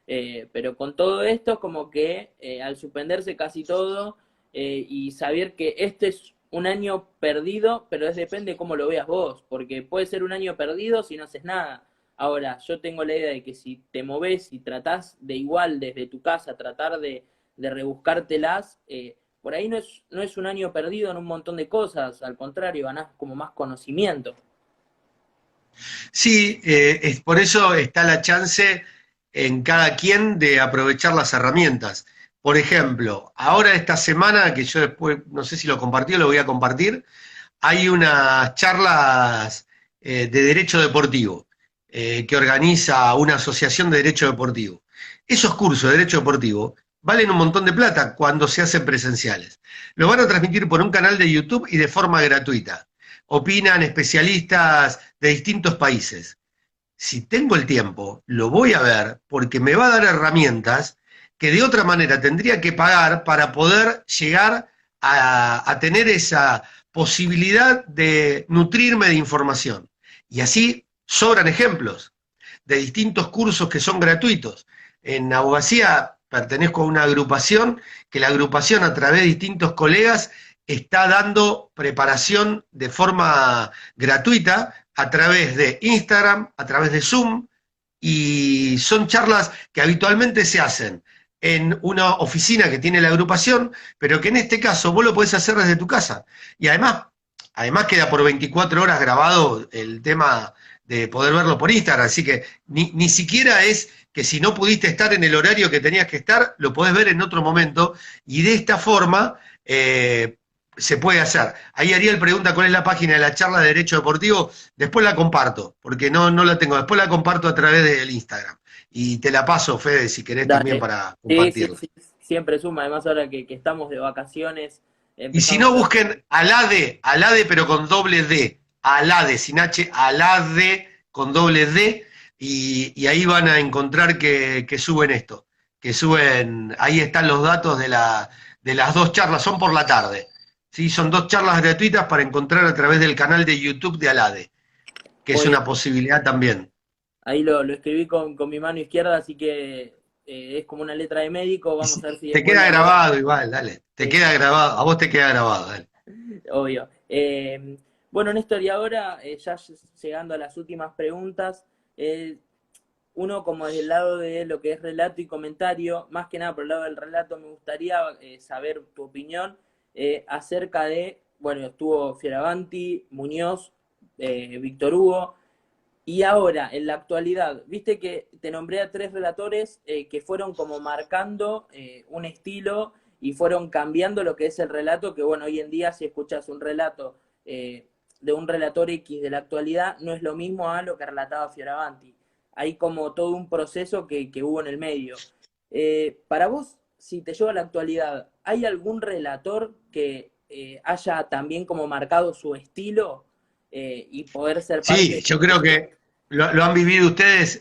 Pero con todo esto, como que al suspenderse casi todo y saber que este es un año perdido, pero depende cómo lo veas vos, porque puede ser un año perdido si no haces nada. Ahora, yo tengo la idea de que si te moves y tratás de igual desde tu casa, tratar de rebuscártelas, por ahí no es un año perdido en un montón de cosas, al contrario, ganás como más conocimiento. Sí, por eso está la chance en cada quien de aprovechar las herramientas. Por ejemplo, ahora esta semana, que yo después, no sé si lo compartí o lo voy a compartir, hay unas charlas de derecho deportivo que organiza una asociación de derecho deportivo. Esos cursos de derecho deportivo valen un montón de plata cuando se hacen presenciales. Lo van a transmitir por un canal de YouTube y de forma gratuita. Opinan especialistas de distintos países. Si tengo el tiempo, lo voy a ver porque me va a dar herramientas que de otra manera tendría que pagar para poder llegar a tener esa posibilidad de nutrirme de información. Y así sobran ejemplos de distintos cursos que son gratuitos. En abogacía pertenezco a una agrupación que la agrupación a través de distintos colegas está dando preparación de forma gratuita a través de Instagram, a través de Zoom, y son charlas que habitualmente se hacen en una oficina que tiene la agrupación, pero que en este caso vos lo podés hacer desde tu casa. Y además queda por 24 horas grabado el tema de poder verlo por Instagram, así que ni siquiera es que si no pudiste estar en el horario que tenías que estar, lo podés ver en otro momento, y de esta forma se puede hacer. Ahí Ariel pregunta cuál es la página de la charla de Derecho Deportivo, después la comparto, porque no la tengo, después la comparto a través del Instagram, y te la paso, Fede, si querés también Dale. para Sí, sí, compartirla. sí, siempre suma. Además, ahora que estamos de vacaciones, Y si empezamos no, a... busquen Alade pero con doble D, Alade, sin H, Alade con doble D, y ahí van a encontrar que suben esto, que suben, ahí están los datos de las dos charlas, son por la tarde, ¿sí? Son dos charlas gratuitas para encontrar a través del canal de YouTube de Alade, que es Muy bien. una posibilidad también. Ahí lo escribí con mi mano izquierda, así que es como una letra de médico. Y Vamos a ver si te después queda la leo. grabado igual, dale, te Sí, queda grabado, a vos te queda grabado, dale. obvio. Bueno, Néstor, y ahora ya llegando a las últimas preguntas, eh, uno como desde el lado de lo que es relato y comentario, más que nada por el lado del relato, me gustaría saber tu opinión acerca de, bueno, estuvo Fioravanti, Muñoz, Víctor Hugo, y ahora, en la actualidad, viste que te nombré a 3 relatores que fueron como marcando un estilo y fueron cambiando lo que es el relato, que bueno, hoy en día si escuchas un relato de un relator X de la actualidad, no es lo mismo a lo que relataba Fioravanti. Hay como todo un proceso que hubo en el medio. Para vos, si te lleva a la actualidad, ¿hay algún relator que haya también como marcado su estilo y poder ser parte de Sí, ese yo creo proceso? que lo han vivido ustedes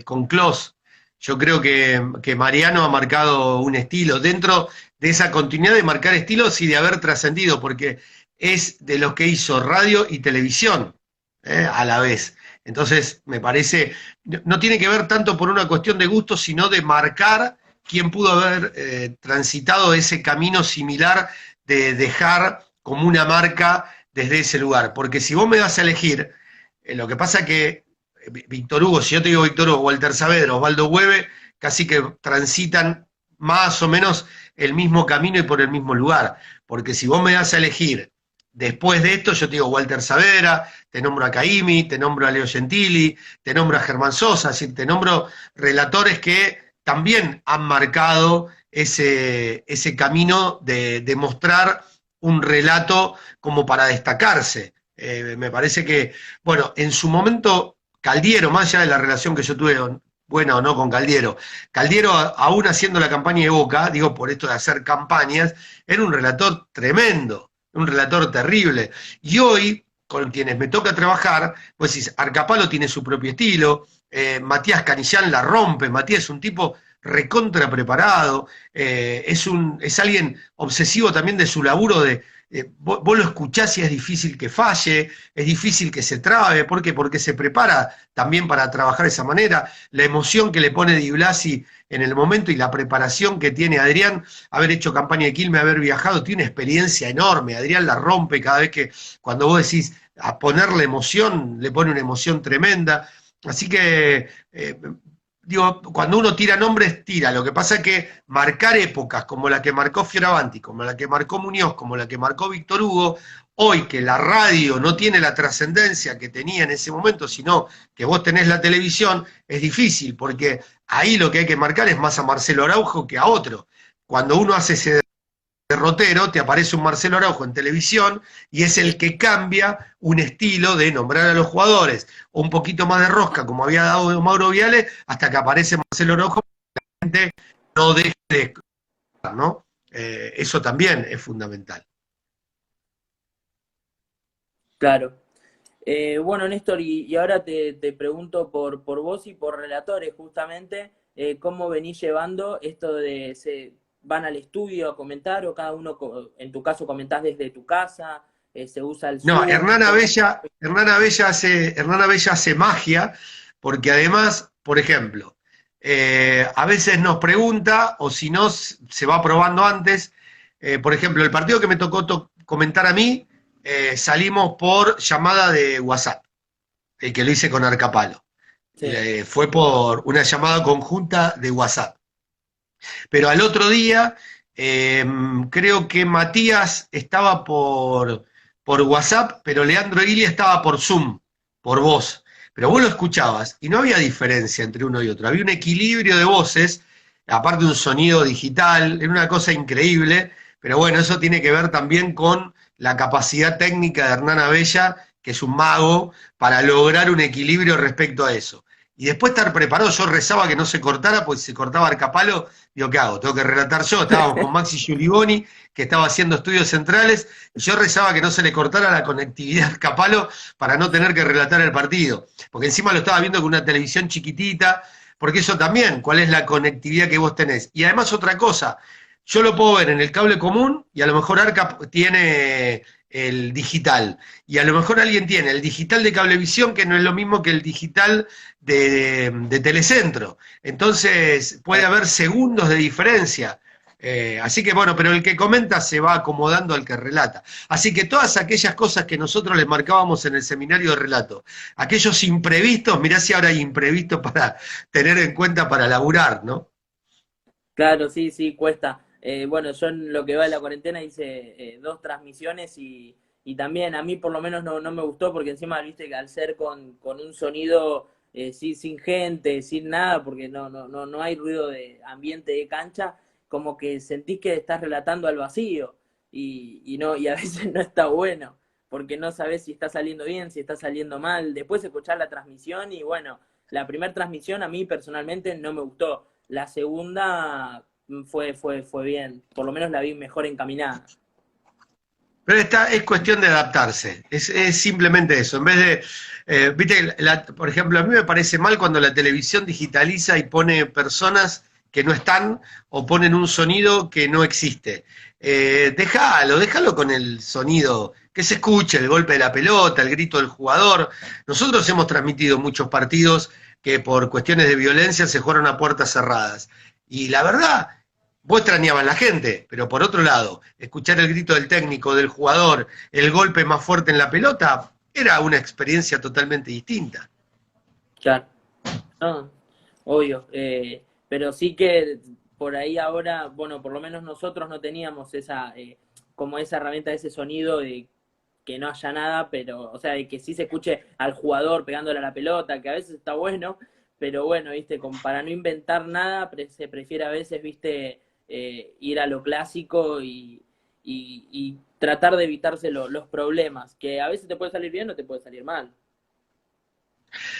con Clos. Yo creo que Mariano ha marcado un estilo dentro de esa continuidad de marcar estilos y de haber trascendido, porque es de los que hizo radio y televisión a la vez. Entonces, me parece, no tiene que ver tanto por una cuestión de gusto, sino de marcar quién pudo haber transitado ese camino similar de dejar como una marca desde ese lugar. Porque si vos me das a elegir, lo que pasa que Víctor Hugo, si yo te digo Víctor Hugo, Walter Saavedra, Osvaldo Hueve, casi que transitan más o menos el mismo camino y por el mismo lugar. Porque si vos me das a elegir después de esto, yo te digo Walter Saavedra, te nombro a Caimi, te nombro a Leo Gentili, te nombro a Germán Sosa, es decir, te nombro relatores que también han marcado ese camino de mostrar un relato como para destacarse. Me parece que, bueno, en su momento, Caldiero, más allá de la relación que yo tuve, buena o no con Caldiero, Caldiero, aún haciendo la campaña de Boca, digo por esto de hacer campañas, era un relator tremendo, un relator terrible. Y hoy, con quienes me toca trabajar, pues decís, Arcapalo tiene su propio estilo, Matías Canillán la rompe, Matías es un tipo recontra preparado, es alguien obsesivo también de su laburo vos lo escuchás y es difícil que falle, es difícil que se trabe, ¿por qué? Porque se prepara también para trabajar de esa manera, la emoción que le pone Di Blasi en el momento y la preparación que tiene Adrián, haber hecho campaña de Quilmes, haber viajado, tiene una experiencia enorme, Adrián la rompe cada vez que, cuando vos decís a ponerle emoción, le pone una emoción tremenda, así que digo, cuando uno tira nombres, tira. Lo que pasa es que marcar épocas como la que marcó Fioravanti, como la que marcó Muñoz, como la que marcó Víctor Hugo, hoy que la radio no tiene la trascendencia que tenía en ese momento, sino que vos tenés la televisión, es difícil, porque ahí lo que hay que marcar es más a Marcelo Araujo que a otro. Cuando uno hace ese derrotero, te aparece un Marcelo Araujo en televisión y es el que cambia un estilo de nombrar a los jugadores o un poquito más de rosca, como había dado Mauro Viale, hasta que aparece Marcelo Araujo, no deje de escuchar, ¿no? Eso también es fundamental. Claro. Bueno, Néstor, y ahora te pregunto por vos y por relatores, justamente, ¿cómo venís llevando esto de se van al estudio a comentar o cada uno, en tu caso, comentás desde tu casa, se usa el No, Zoom? ¿Cómo? Hernán Abella hace magia, porque además, por ejemplo, a veces nos pregunta, o si no, se va probando antes. Por ejemplo, el partido que me tocó comentar a mí, salimos por llamada de WhatsApp, el que lo hice con Arcapalo. Sí, Fue por una llamada conjunta de WhatsApp. Pero al otro día, creo que Matías estaba por WhatsApp, pero Leandro Ilia estaba por Zoom, por voz. Pero vos lo escuchabas y no había diferencia entre uno y otro. Había un equilibrio de voces, aparte de un sonido digital, era una cosa increíble. Pero bueno, eso tiene que ver también con la capacidad técnica de Hernán Abella, que es un mago, para lograr un equilibrio respecto a eso. Y después estar preparado, yo rezaba que no se cortara, pues si se cortaba Arcapalo, digo, ¿qué hago? Tengo que relatar yo. Estábamos con Maxi Giuliboni, que estaba haciendo estudios centrales, y yo rezaba que no se le cortara la conectividad a Capalo para no tener que relatar el partido. Porque encima lo estaba viendo con una televisión chiquitita, porque eso también, ¿cuál es la conectividad que vos tenés? Y además otra cosa, yo lo puedo ver en el cable común y a lo mejor Arca tiene el digital. Y a lo mejor alguien tiene el digital de Cablevisión, que no es lo mismo que el digital de Telecentro. Entonces puede haber segundos de diferencia. Así que bueno, pero el que comenta se va acomodando al que relata. Así que todas aquellas cosas que nosotros les marcábamos en el seminario de relato, aquellos imprevistos, mirá si ahora hay imprevistos para tener en cuenta para laburar, ¿no? Claro, sí, sí, cuesta. Bueno, yo en lo que va de la cuarentena hice 2 transmisiones y también a mí por lo menos no me gustó porque encima, viste, que al ser con un sonido sí, sin gente, sin nada, porque no hay ruido de ambiente de cancha, como que sentís que estás relatando al vacío y a veces no está bueno, porque no sabés si está saliendo bien, si está saliendo mal. Después escuchar la transmisión y bueno, la primera transmisión a mí personalmente no me gustó. La segunda fue bien, por lo menos la vi mejor encaminada. Pero esta es cuestión de adaptarse, es simplemente eso. En vez de, viste, por ejemplo, a mí me parece mal cuando la televisión digitaliza y pone personas que no están o ponen un sonido que no existe. Déjalo con el sonido, que se escuche el golpe de la pelota, el grito del jugador. Nosotros hemos transmitido muchos partidos que por cuestiones de violencia se jugaron a puertas cerradas. Y la verdad, vos extrañabas a la gente, pero por otro lado, escuchar el grito del técnico, del jugador, el golpe más fuerte en la pelota, era una experiencia totalmente distinta. Claro, no, obvio. Pero sí que por ahí ahora, bueno, por lo menos nosotros no teníamos esa, como esa herramienta, ese sonido de que no haya nada, pero, o sea, de que sí se escuche al jugador pegándole a la pelota, que a veces está bueno, pero bueno, viste, para no inventar nada, se prefiere a veces, viste, ir a lo clásico y tratar de evitarse los problemas, que a veces te puede salir bien o te puede salir mal.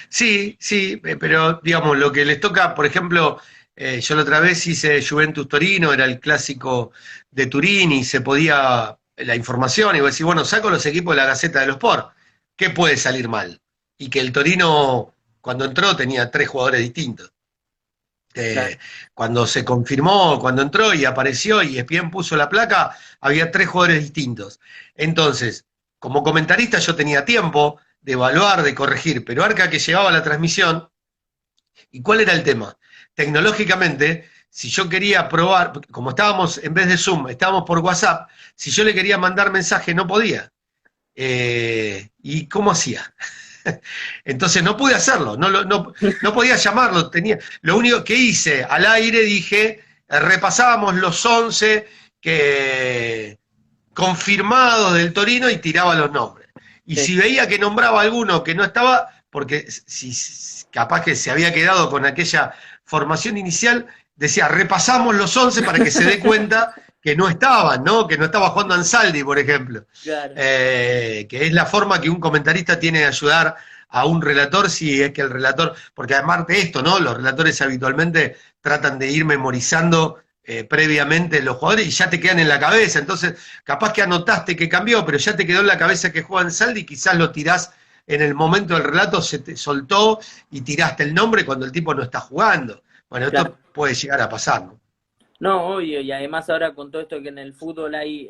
Sí, sí, pero digamos, lo que les toca, por ejemplo, yo la otra vez hice Juventus Torino, era el clásico de Turín y se podía la información, y vos decís, bueno, saco los equipos de la Gaceta de los Sport, ¿qué puede salir mal? Y que el Torino, cuando entró, tenía 3 jugadores distintos. Claro, Eh, Cuando se confirmó, cuando entró y apareció y ESPN puso la placa, había 3 jugadores distintos. Entonces, como comentarista yo tenía tiempo de evaluar, de corregir, pero Arca que llevaba la transmisión, ¿y cuál era el tema? Tecnológicamente, si yo quería probar, como estábamos en vez de Zoom, estábamos por WhatsApp, si yo le quería mandar mensaje no podía. ¿Y cómo hacía? Entonces no pude hacerlo, no podía llamarlo. Lo único que hice al aire, dije, repasábamos los 11 que, confirmados del Torino y tiraba los nombres. Y sí, si veía que nombraba alguno que no estaba, porque si capaz que se había quedado con aquella formación inicial, decía, repasamos los 11 para que se dé cuenta que no estaban, ¿no? Que no estaba jugando Ansaldi, por ejemplo. claro, Que es la forma que un comentarista tiene de ayudar a un relator, si es que el relator, porque además de esto, ¿no? Los relatores habitualmente tratan de ir memorizando previamente los jugadores y ya te quedan en la cabeza, entonces capaz que anotaste que cambió, pero ya te quedó en la cabeza que juega Ansaldi y quizás lo tirás en el momento del relato, se te soltó y tiraste el nombre cuando el tipo no está jugando. Bueno, claro. esto puede llegar a pasar, ¿no? No, obvio, y además ahora con todo esto que en el fútbol hay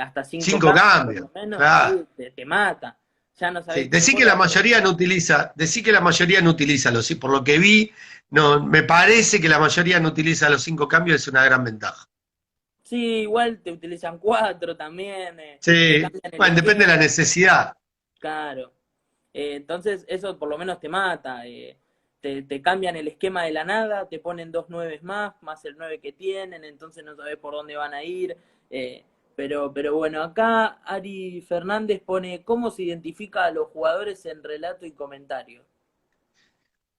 hasta cinco 5 cambios por cambios, lo menos, claro. te mata. Ya no Sí, sabés quién juega. decí que la mayoría no utiliza los, sí, por lo que vi, no, me parece que la mayoría no utiliza los 5 cambios, es una gran ventaja. Sí, igual te utilizan 4 también, te Sí, cambian el bueno, depende de la esquema, necesidad. claro. Entonces eso por lo menos te mata. Te cambian el esquema de la nada, te ponen 2 9 más el 9 que tienen, entonces no sabes por dónde van a ir. Pero bueno, acá Ari Fernández pone cómo se identifica a los jugadores en relato y comentario.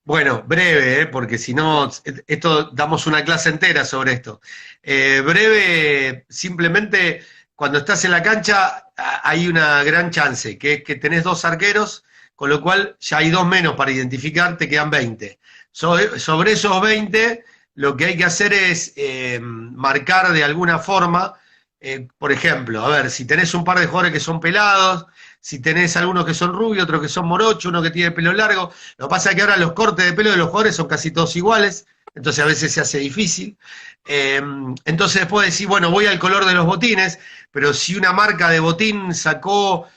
Bueno, breve, porque si no, esto damos una clase entera sobre esto. Breve, simplemente cuando estás en la cancha hay una gran chance, que es que tenés 2 arqueros, con lo cual ya hay 2 menos para identificar, te quedan 20. Sobre esos 20, lo que hay que hacer es marcar de alguna forma, por ejemplo, a ver, si tenés un par de jugadores que son pelados, si tenés algunos que son rubios, otros que son morochos, uno que tiene pelo largo. Lo que pasa es que ahora los cortes de pelo de los jugadores son casi todos iguales, entonces a veces se hace difícil. Entonces después decís, bueno, voy al color de los botines, pero si una marca de botín sacó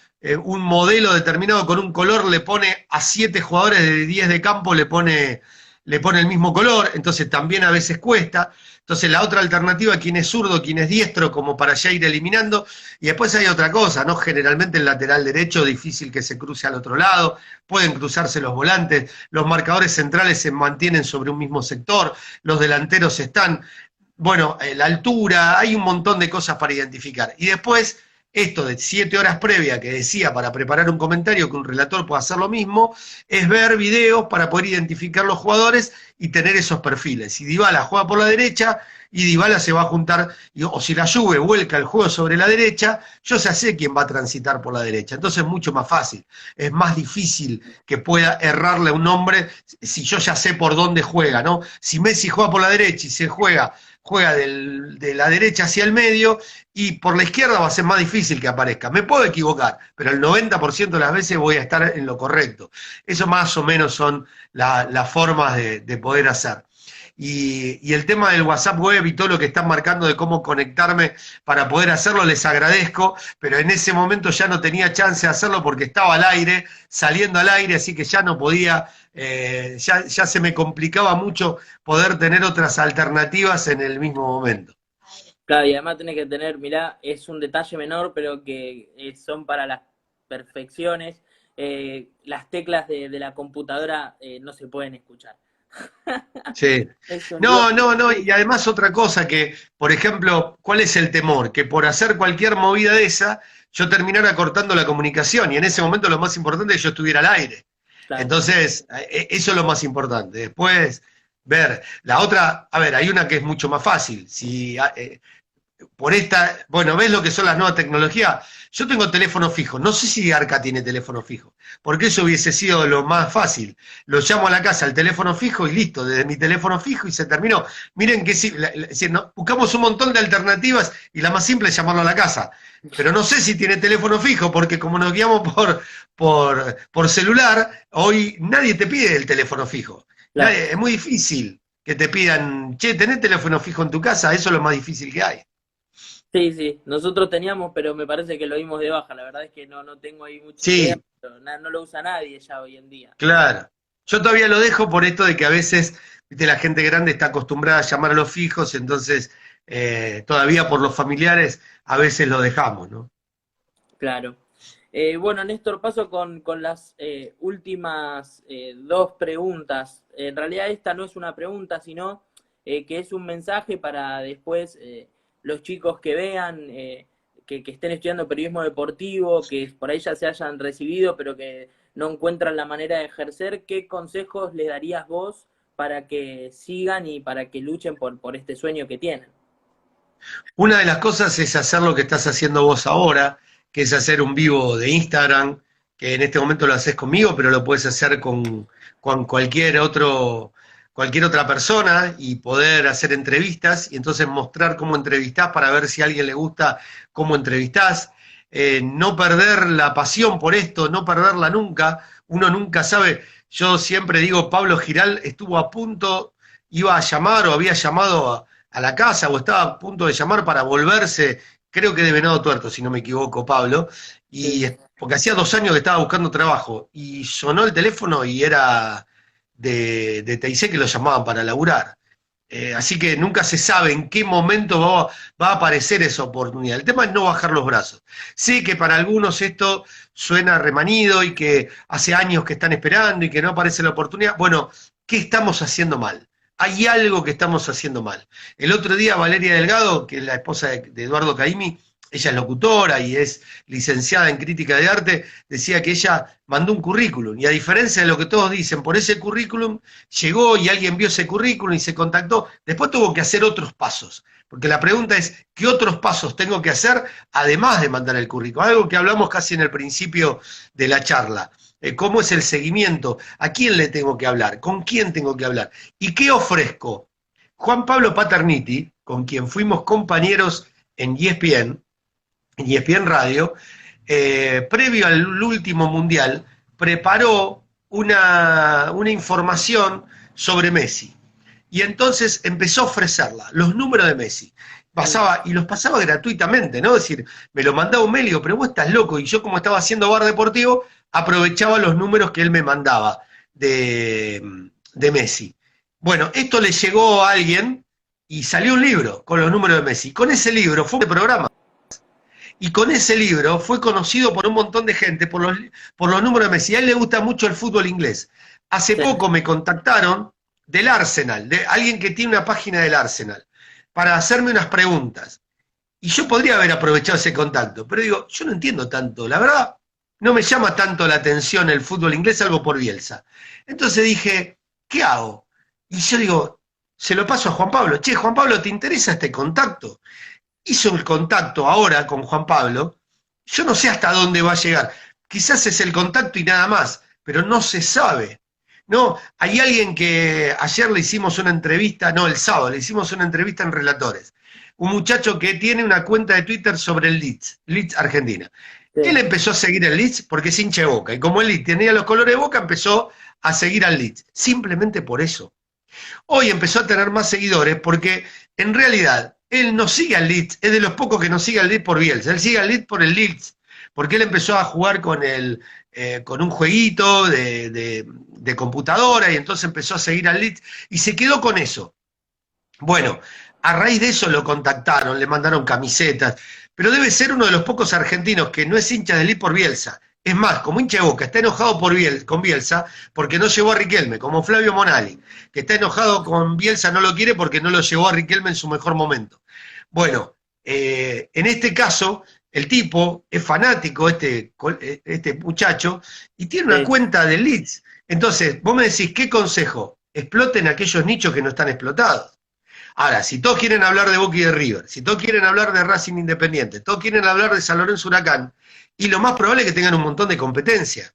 un modelo determinado con un color, le pone a 7 jugadores de 10 de campo, le pone el mismo color, entonces también a veces cuesta. Entonces la otra alternativa, quién es zurdo, quién es diestro, como para ya ir eliminando. Y después hay otra cosa, ¿no? Generalmente el lateral derecho, difícil que se cruce al otro lado, pueden cruzarse los volantes, los marcadores centrales se mantienen sobre un mismo sector, los delanteros están, bueno, la altura, hay un montón de cosas para identificar. Y después, esto de 7 horas previa que decía para preparar un comentario, que un relator pueda hacer lo mismo, es ver videos para poder identificar los jugadores y tener esos perfiles. Si Dybala juega por la derecha y Dybala se va a juntar, o si la Juve vuelca el juego sobre la derecha, yo ya sé quién va a transitar por la derecha. Entonces es mucho más fácil. Es más difícil que pueda errarle a un hombre si yo ya sé por dónde juega, ¿no? Si Messi juega por la derecha y se juega de la derecha hacia el medio, y por la izquierda va a ser más difícil que aparezca. Me puedo equivocar, pero el 90% de las veces voy a estar en lo correcto. Eso más o menos son las formas de poder hacer. Y el tema del WhatsApp web y todo lo que están marcando de cómo conectarme para poder hacerlo, les agradezco, pero en ese momento ya no tenía chance de hacerlo porque estaba al aire, saliendo al aire, así que ya no podía, ya se me complicaba mucho poder tener otras alternativas en el mismo momento. Claro, y además tenés que tener, mirá, es un detalle menor, pero que son para las perfecciones. Las teclas de la computadora no se pueden escuchar. Sí. No, y además otra cosa que, por ejemplo, ¿cuál es el temor? Que por hacer cualquier movida de esa, yo terminara cortando la comunicación, y en ese momento lo más importante es que yo estuviera al aire. Claro. Entonces, eso es lo más importante. Después, ver, la otra, a ver, hay una que es mucho más fácil. Si por esta, bueno, ¿ves lo que son las nuevas tecnologías? Yo tengo teléfono fijo, no sé si Arca tiene teléfono fijo, porque eso hubiese sido lo más fácil. Lo llamo a la casa al teléfono fijo y listo, desde mi teléfono fijo y se terminó. Miren que si no, buscamos un montón de alternativas y la más simple es llamarlo a la casa. Pero no sé si tiene teléfono fijo, porque como nos guiamos por celular, hoy nadie te pide el teléfono fijo. Claro. Es muy difícil que te pidan, che, ¿tenés teléfono fijo en tu casa? Eso es lo más difícil que hay. Sí, nosotros teníamos, pero me parece que lo dimos de baja. La verdad es que no tengo ahí mucha idea, Sí, pero no lo usa nadie ya hoy en día. claro. Yo todavía lo dejo por esto de que a veces, viste, la gente grande está acostumbrada a llamar a los fijos, entonces todavía por los familiares a veces lo dejamos, ¿no? Claro. Bueno, Néstor, paso con las últimas dos preguntas. En realidad esta no es una pregunta, sino que es un mensaje para después los chicos que vean, que estén estudiando periodismo deportivo, que por ahí ya se hayan recibido, pero que no encuentran la manera de ejercer. ¿Qué consejos les darías vos para que sigan y para que luchen por este sueño que tienen? Una de las cosas es hacer lo que estás haciendo vos ahora, que es hacer un vivo de Instagram, que en este momento lo haces conmigo, pero lo puedes hacer con cualquier otra persona y poder hacer entrevistas y entonces mostrar cómo entrevistás para ver si a alguien le gusta cómo entrevistás. No perder la pasión por esto, no perderla nunca. Uno nunca sabe. Yo siempre digo, Pablo Giral estuvo a punto, iba a llamar o había llamado a la casa o estaba a punto de llamar para volverse, creo que de Venado Tuerto, si no me equivoco, Pablo, y porque hacía 2 años que estaba buscando trabajo y sonó el teléfono y era de TIC que lo llamaban para laburar. Así que nunca se sabe en qué momento va a aparecer esa oportunidad. El tema es no bajar los brazos. Sé que para algunos esto suena remanido y que hace años que están esperando y que no aparece la oportunidad. Bueno, ¿qué estamos haciendo mal? Hay algo que estamos haciendo mal. El otro día Valeria Delgado, que es la esposa de Eduardo Caimi, ella es locutora y es licenciada en crítica de arte, decía que ella mandó un currículum y a diferencia de lo que todos dicen, por ese currículum llegó y alguien vio ese currículum y se contactó, después tuvo que hacer otros pasos, porque la pregunta es, ¿qué otros pasos tengo que hacer además de mandar el currículum? Algo que hablamos casi en el principio de la charla. ¿Cómo es el seguimiento? ¿A quién le tengo que hablar? ¿Con quién tengo que hablar? ¿Y qué ofrezco? Juan Pablo Paterniti, con quien fuimos compañeros en ESPN Radio, previo al último mundial, preparó una información sobre Messi. Y entonces empezó a ofrecerla, los números de Messi. Y los pasaba gratuitamente, ¿no? Es decir, me lo mandaba un mail y digo, pero vos estás loco. Y yo, como estaba haciendo bar deportivo, aprovechaba los números que él me mandaba de Messi. Bueno, esto le llegó a alguien y salió un libro con los números de Messi. Con ese libro fue un programa. Y con ese libro fue conocido por un montón de gente por los números de Messi. A él le gusta mucho el fútbol inglés. Hace Sí, poco me contactaron del Arsenal, de alguien que tiene una página del Arsenal, para hacerme unas preguntas. Y yo podría haber aprovechado ese contacto, pero digo, yo no entiendo tanto. La verdad, no me llama tanto la atención el fútbol inglés, algo por Bielsa. Entonces dije, ¿qué hago? Y yo digo, se lo paso a Juan Pablo. Che, Juan Pablo, ¿te interesa este contacto? Hizo el contacto ahora con Juan Pablo, yo no sé hasta dónde va a llegar. Quizás es el contacto y nada más, pero no se sabe. No, hay alguien que ayer le hicimos una entrevista, no, el sábado le hicimos una entrevista en Relatores. Un muchacho que tiene una cuenta de Twitter sobre el Leeds Argentina. Él sí, empezó a seguir el Leeds porque es hincha de Boca. Y como el Leeds tenía los colores de Boca, empezó a seguir al Leeds. Simplemente por eso. Hoy empezó a tener más seguidores porque en realidad él no sigue al Leeds, es de los pocos que no sigue al Leeds por Bielsa, él sigue al Leeds por el Leeds, porque él empezó a jugar con un jueguito de computadora y entonces empezó a seguir al Leeds y se quedó con eso. Bueno, a raíz de eso lo contactaron, le mandaron camisetas, pero debe ser uno de los pocos argentinos que no es hincha del Leeds por Bielsa. Es más, como hincha de Boca, está enojado con Bielsa porque no llevó a Riquelme, como Flavio Monali, que está enojado con Bielsa, no lo quiere porque no lo llevó a Riquelme en su mejor momento. Bueno, en este caso, el tipo es fanático, este muchacho, y tiene una sí, cuenta del Leeds. Entonces, vos me decís, ¿qué consejo? Exploten aquellos nichos que no están explotados. Ahora, si todos quieren hablar de Boca y de River, si todos quieren hablar de Racing Independiente, todos quieren hablar de San Lorenzo Huracán, y lo más probable es que tengan un montón de competencia.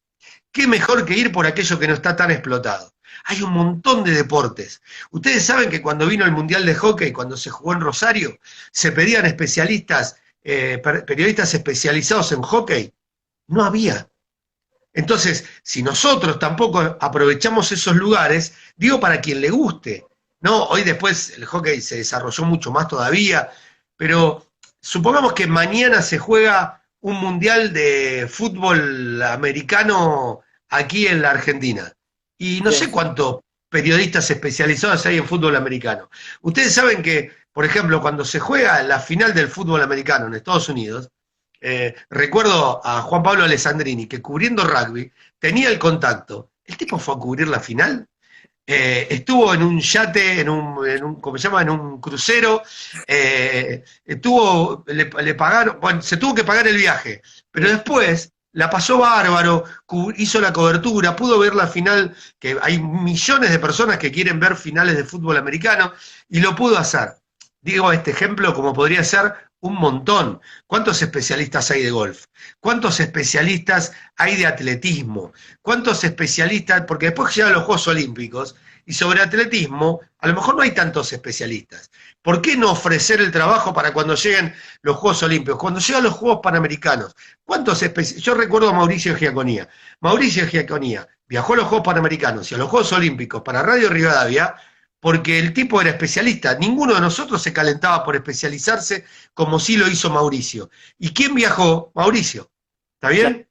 ¿Qué mejor que ir por aquello que no está tan explotado? Hay un montón de deportes. Ustedes saben que cuando vino el Mundial de Hockey, cuando se jugó en Rosario, se pedían especialistas, periodistas especializados en hockey. No había. Entonces, si nosotros tampoco aprovechamos esos lugares, digo para quien le guste, ¿no? Hoy después el hockey se desarrolló mucho más todavía, pero supongamos que mañana se juega un mundial de fútbol americano aquí en la Argentina. Y no sé sí, cuántos periodistas especializados hay en fútbol americano. Ustedes saben que, por ejemplo, cuando se juega la final del fútbol americano en Estados Unidos, recuerdo a Juan Pablo Alessandrini que cubriendo rugby tenía el contacto. El tipo fue a cubrir la final. Estuvo en un yate, ¿cómo se llama? En un crucero. Le pagaron, bueno, se tuvo que pagar el viaje, pero sí, después la pasó bárbaro, hizo la cobertura, pudo ver la final, que hay millones de personas que quieren ver finales de fútbol americano, y lo pudo hacer. Digo este ejemplo como podría ser un montón. ¿Cuántos especialistas hay de golf? ¿Cuántos especialistas hay de atletismo? ¿Cuántos especialistas? Porque después llegan los Juegos Olímpicos y sobre atletismo a lo mejor no hay tantos especialistas. ¿Por qué no ofrecer el trabajo para cuando lleguen los Juegos Olímpicos? Cuando llegan los Juegos Panamericanos, ¿cuántos especialistas? Yo recuerdo a Mauricio Giaconía. Mauricio Giaconía viajó a los Juegos Panamericanos y a los Juegos Olímpicos para Radio Rivadavia porque el tipo era especialista. Ninguno de nosotros se calentaba por especializarse como sí lo hizo Mauricio. ¿Y quién viajó? Mauricio. ¿Está claro, bien?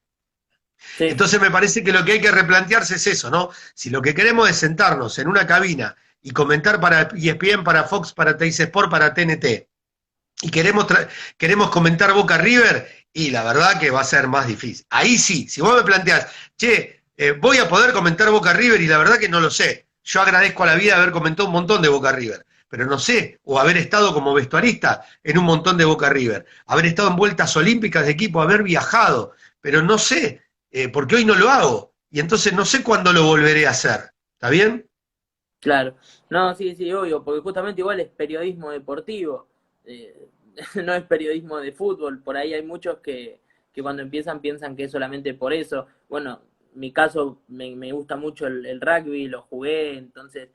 sí, Entonces me parece que lo que hay que replantearse es eso, ¿no? Si lo que queremos es sentarnos en una cabina y comentar para ESPN, para Fox, para Teis Sport, para TNT, y queremos comentar Boca River, y la verdad que va a ser más difícil. Ahí sí, si vos me planteás, che, voy a poder comentar Boca River, y la verdad que no lo sé. Yo agradezco a la vida haber comentado un montón de Boca River, pero no sé, o haber estado como vestuarista en un montón de Boca River, haber estado en vueltas olímpicas de equipo, haber viajado, pero no sé, porque hoy no lo hago, y entonces no sé cuándo lo volveré a hacer. ¿Está bien? claro. No, sí, sí, obvio, porque justamente igual es periodismo deportivo, eh, no es periodismo de fútbol. Por ahí hay muchos que cuando empiezan piensan que es solamente por eso. Bueno, en mi caso me gusta mucho el rugby, lo jugué, entonces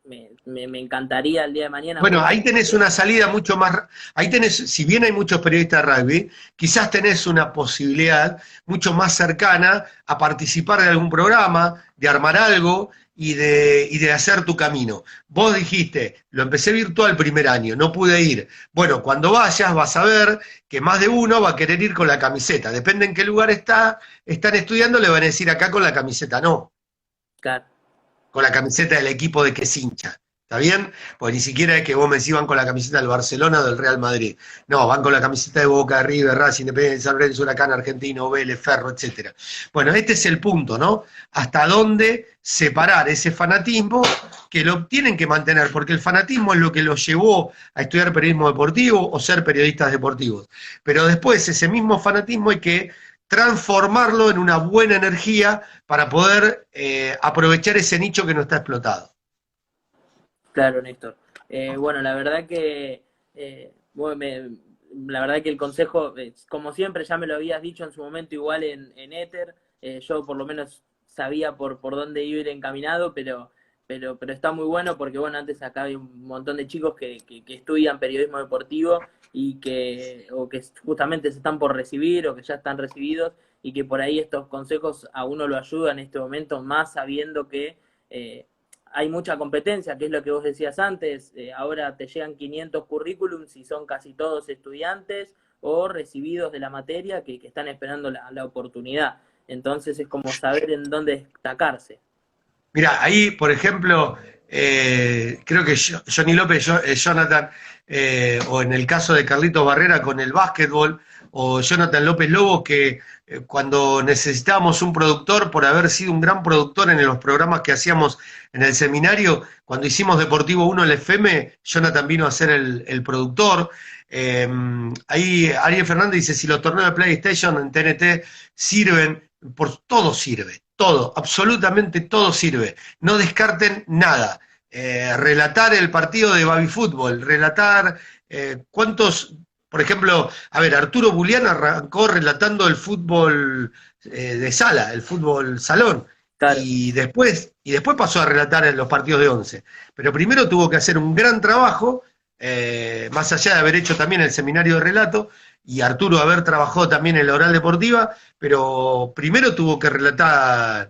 me encantaría el día de mañana Bueno, poder ahí tenés una salida mucho más, ahí tenés, si bien hay muchos periodistas de rugby, quizás tenés una posibilidad mucho más cercana a participar de algún programa, de armar algo y de hacer tu camino. Vos dijiste, lo empecé virtual el primer año, no pude ir. Bueno, cuando vayas vas a ver que más de uno va a querer ir con la camiseta. Depende en qué lugar están estudiando, le van a decir acá con la camiseta no, claro, con la camiseta del equipo de que es hincha. ¿Está bien? Porque ni siquiera es que vos me decís van con la camiseta del Barcelona o del Real Madrid. No, van con la camiseta de Boca, de River, Racing, Independiente, San Lorenzo, Huracán, Argentino, Vélez, Ferro, etc. Bueno, este es el punto, ¿no? Hasta dónde separar ese fanatismo que lo tienen que mantener, porque el fanatismo es lo que los llevó a estudiar periodismo deportivo o ser periodistas deportivos. Pero después ese mismo fanatismo hay que transformarlo en una buena energía para poder aprovechar ese nicho que no está explotado. Claro, Néstor. Bueno, la verdad que la verdad que el consejo, como siempre, ya me lo habías dicho en su momento igual en Éter, yo por lo menos sabía por dónde iba a ir encaminado, pero está muy bueno porque, bueno, antes acá hay un montón de chicos que estudian periodismo deportivo o que justamente se están por recibir o que ya están recibidos y que por ahí estos consejos a uno lo ayudan en este momento, más sabiendo que hay mucha competencia, que es lo que vos decías antes, ahora te llegan 500 currículums y son casi todos estudiantes o recibidos de la materia que están esperando la oportunidad. Entonces es como saber en dónde destacarse. Mira, ahí, por ejemplo, creo que Johnny López, Jonathan, o en el caso de Carlitos Barrera con el básquetbol, o Jonathan López Lobo, que cuando necesitábamos un productor, por haber sido un gran productor en los programas que hacíamos en el seminario, cuando hicimos Deportivo 1 en el FM, Jonathan vino a ser el productor. Ahí Ariel Fernández dice, si los torneos de PlayStation en TNT sirven, por todo sirve. Todo, absolutamente todo sirve. No descarten nada. Relatar el partido de Baby Fútbol, relatar cuántos, por ejemplo, a ver, Arturo Bulián arrancó relatando el fútbol de sala, el fútbol salón, Claro. y después pasó a relatar en los partidos de 11. Pero primero tuvo que hacer un gran trabajo, más allá de haber hecho también el seminario de relato, y Arturo haber trabajado también en la oral deportiva, pero primero tuvo que relatar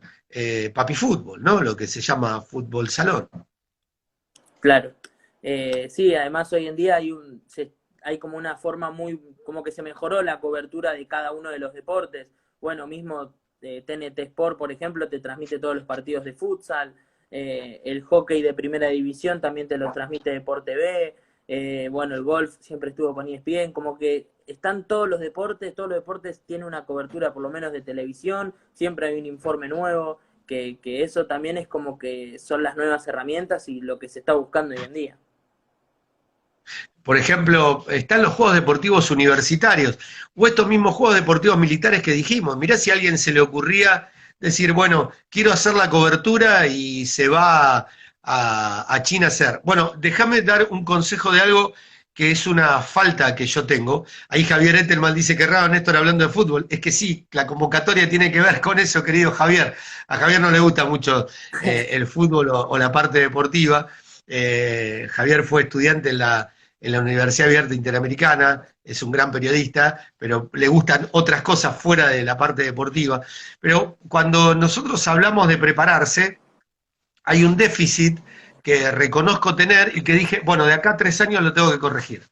papi fútbol, ¿no? Lo que se llama fútbol salón. Claro. Sí, además hoy en día hay como una forma como que se mejoró la cobertura de cada uno de los deportes. Bueno, mismo TNT Sport, por ejemplo, te transmite todos los partidos de futsal, el hockey de primera división también te lo transmite Deport TV, bueno, el golf siempre estuvo con ESPN, como que están todos los deportes tienen una cobertura por lo menos de televisión, siempre hay un informe nuevo, que eso también es como que son las nuevas herramientas y lo que se está buscando hoy en día. Por ejemplo, están los Juegos Deportivos Universitarios, o estos mismos Juegos Deportivos Militares que dijimos. Mirá si a alguien se le ocurría decir, bueno, quiero hacer la cobertura y se va a China a hacer. Bueno, déjame dar un consejo de algo que es una falta que yo tengo. Ahí Javier Ettelman dice que raro Néstor hablando de fútbol. Es que sí, la convocatoria tiene que ver con eso, querido Javier. A Javier no le gusta mucho el fútbol o la parte deportiva. Javier fue estudiante en la Universidad Abierta Interamericana, es un gran periodista, pero le gustan otras cosas fuera de la parte deportiva. Pero cuando nosotros hablamos de prepararse, hay un déficit que reconozco tener y que dije, bueno, de acá a 3 años lo tengo que corregir.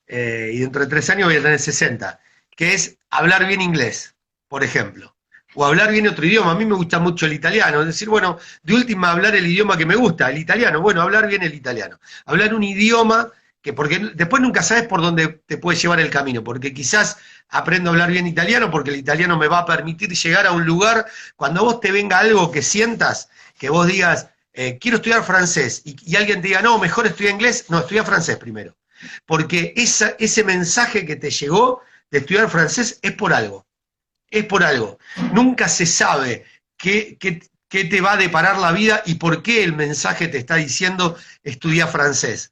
Y dentro de 3 años voy a tener 60, que es hablar bien inglés, por ejemplo. O hablar bien otro idioma. A mí me gusta mucho el italiano. Es decir, bueno, de última hablar el idioma que me gusta, el italiano. Bueno, hablar bien el italiano. Hablar un idioma porque después nunca sabes por dónde te puede llevar el camino, porque quizás aprendo a hablar bien italiano, porque el italiano me va a permitir llegar a un lugar, cuando vos te venga algo que sientas, que vos digas, quiero estudiar francés, y alguien te diga, no, mejor estudia inglés, no, estudia francés primero, porque ese mensaje que te llegó de estudiar francés es por algo, nunca se sabe qué te va a deparar la vida y por qué el mensaje te está diciendo estudia francés.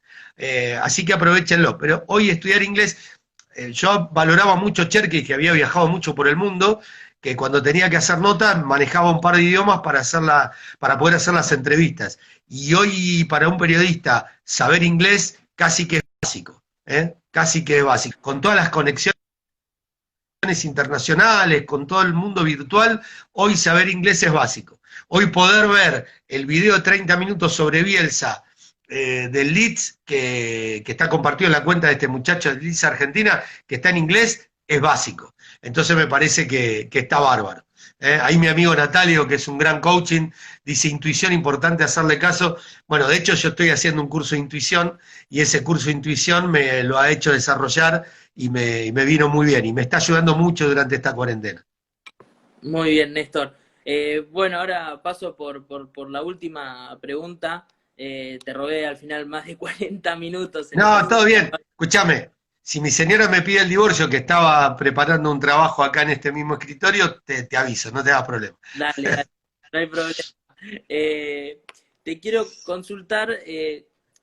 Así que aprovechenlo. Pero hoy estudiar inglés, yo valoraba mucho Cherkis, que había viajado mucho por el mundo, que cuando tenía que hacer notas manejaba un par de idiomas para poder hacer las entrevistas. Y hoy para un periodista saber inglés casi que es básico, casi que es básico. Con todas las conexiones internacionales, con todo el mundo virtual, hoy saber inglés es básico. Hoy poder ver el video de 30 minutos sobre Bielsa, del Leeds, que está compartido en la cuenta de este muchacho de Leeds Argentina, que está en inglés, es básico. Entonces me parece que está bárbaro. Ahí mi amigo Natalio, que es un gran coaching, dice intuición, importante hacerle caso. Bueno, de hecho yo estoy haciendo un curso de intuición y ese curso de intuición me lo ha hecho desarrollar y me vino muy bien y me está ayudando mucho durante esta cuarentena. Muy bien, Néstor. Bueno, ahora paso por la última pregunta. Te robé al final más de 40 minutos en esta No, todo segunda bien. parte. Escúchame, si mi señora me pide el divorcio, que estaba preparando un trabajo acá en este mismo escritorio, te aviso, no te hagas problema. Dale, dale, no hay problema. Eh, Te quiero consultar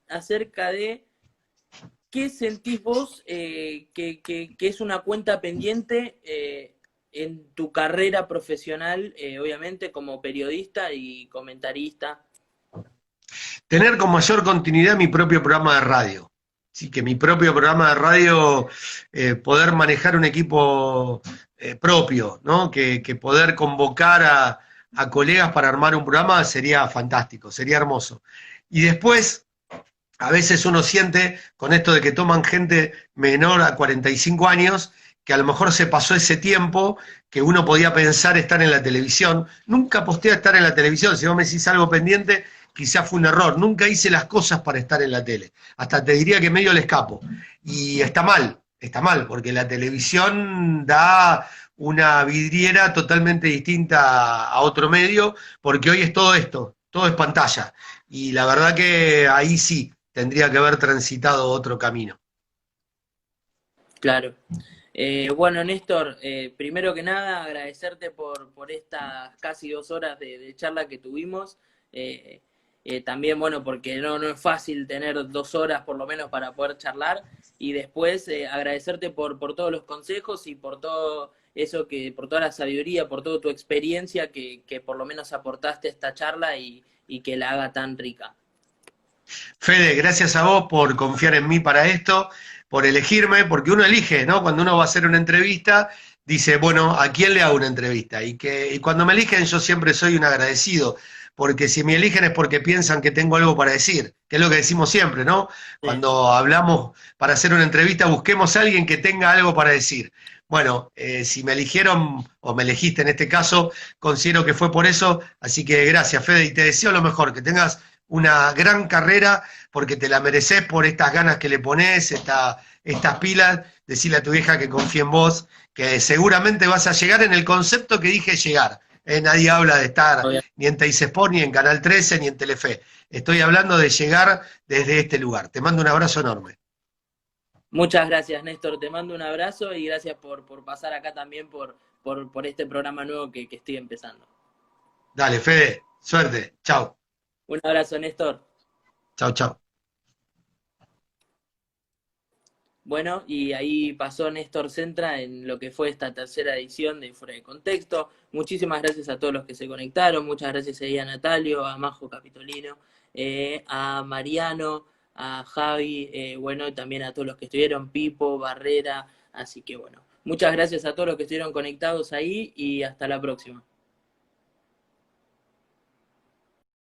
acerca de qué sentís vos que es una cuenta pendiente en tu carrera profesional, obviamente como periodista y comentarista. Tener con mayor continuidad mi propio programa de radio. Sí, que mi propio programa de radio, poder manejar un equipo propio, ¿no? Que poder convocar a colegas para armar un programa sería fantástico, sería hermoso. Y después, a veces uno siente con esto de que toman gente menor a 45 años, que a lo mejor se pasó ese tiempo que uno podía pensar estar en la televisión. Nunca posté a estar en la televisión, si vos me decís algo pendiente, quizás fue un error. Nunca hice las cosas para estar en la tele. Hasta te diría que medio le escapo. Y está mal, porque la televisión da una vidriera totalmente distinta a otro medio, porque hoy es todo esto, todo es pantalla. Y la verdad que ahí sí, tendría que haber transitado otro camino. Claro. Bueno, Néstor, primero que nada, agradecerte por estas casi 2 horas de charla que tuvimos. Eh, También, bueno, porque no es fácil tener 2 horas por lo menos para poder charlar. Y después, agradecerte por todos los consejos y por todo eso por toda la sabiduría, por toda tu experiencia que por lo menos aportaste a esta charla y que la haga tan rica. Fede, gracias a vos por confiar en mí para esto, por elegirme, porque uno elige, ¿no? Cuando uno va a hacer una entrevista, dice, bueno, ¿a quién le hago una entrevista? Y cuando me eligen yo siempre soy un agradecido, porque si me eligen es porque piensan que tengo algo para decir, que es lo que decimos siempre, ¿no? Sí. Cuando hablamos para hacer una entrevista, busquemos a alguien que tenga algo para decir. Bueno, si me eligieron, o me elegiste en este caso, considero que fue por eso, así que gracias, Fede, y te deseo lo mejor, que tengas una gran carrera porque te la mereces por estas ganas que le pones, estas pilas, decirle a tu vieja que confíe en vos, que seguramente vas a llegar en el concepto que dije llegar. Nadie habla de estar ni en Teis Sport, ni en Canal 13, ni en Telefe. Estoy hablando de llegar desde este lugar. Te mando un abrazo enorme. Muchas gracias, Néstor. Te mando un abrazo y gracias por pasar acá también por este programa nuevo que estoy empezando. Dale, Fede, suerte. Chau. Un abrazo, Néstor. Chau, chau. Bueno, y ahí pasó Néstor Centra en lo que fue esta tercera edición de Fuera de Contexto. Muchísimas gracias a todos los que se conectaron, muchas gracias ahí a Natalio, a Majo Capitolino, a Mariano, a Javi, bueno, y también a todos los que estuvieron, Pipo, Barrera, así que bueno, muchas gracias a todos los que estuvieron conectados ahí y hasta la próxima.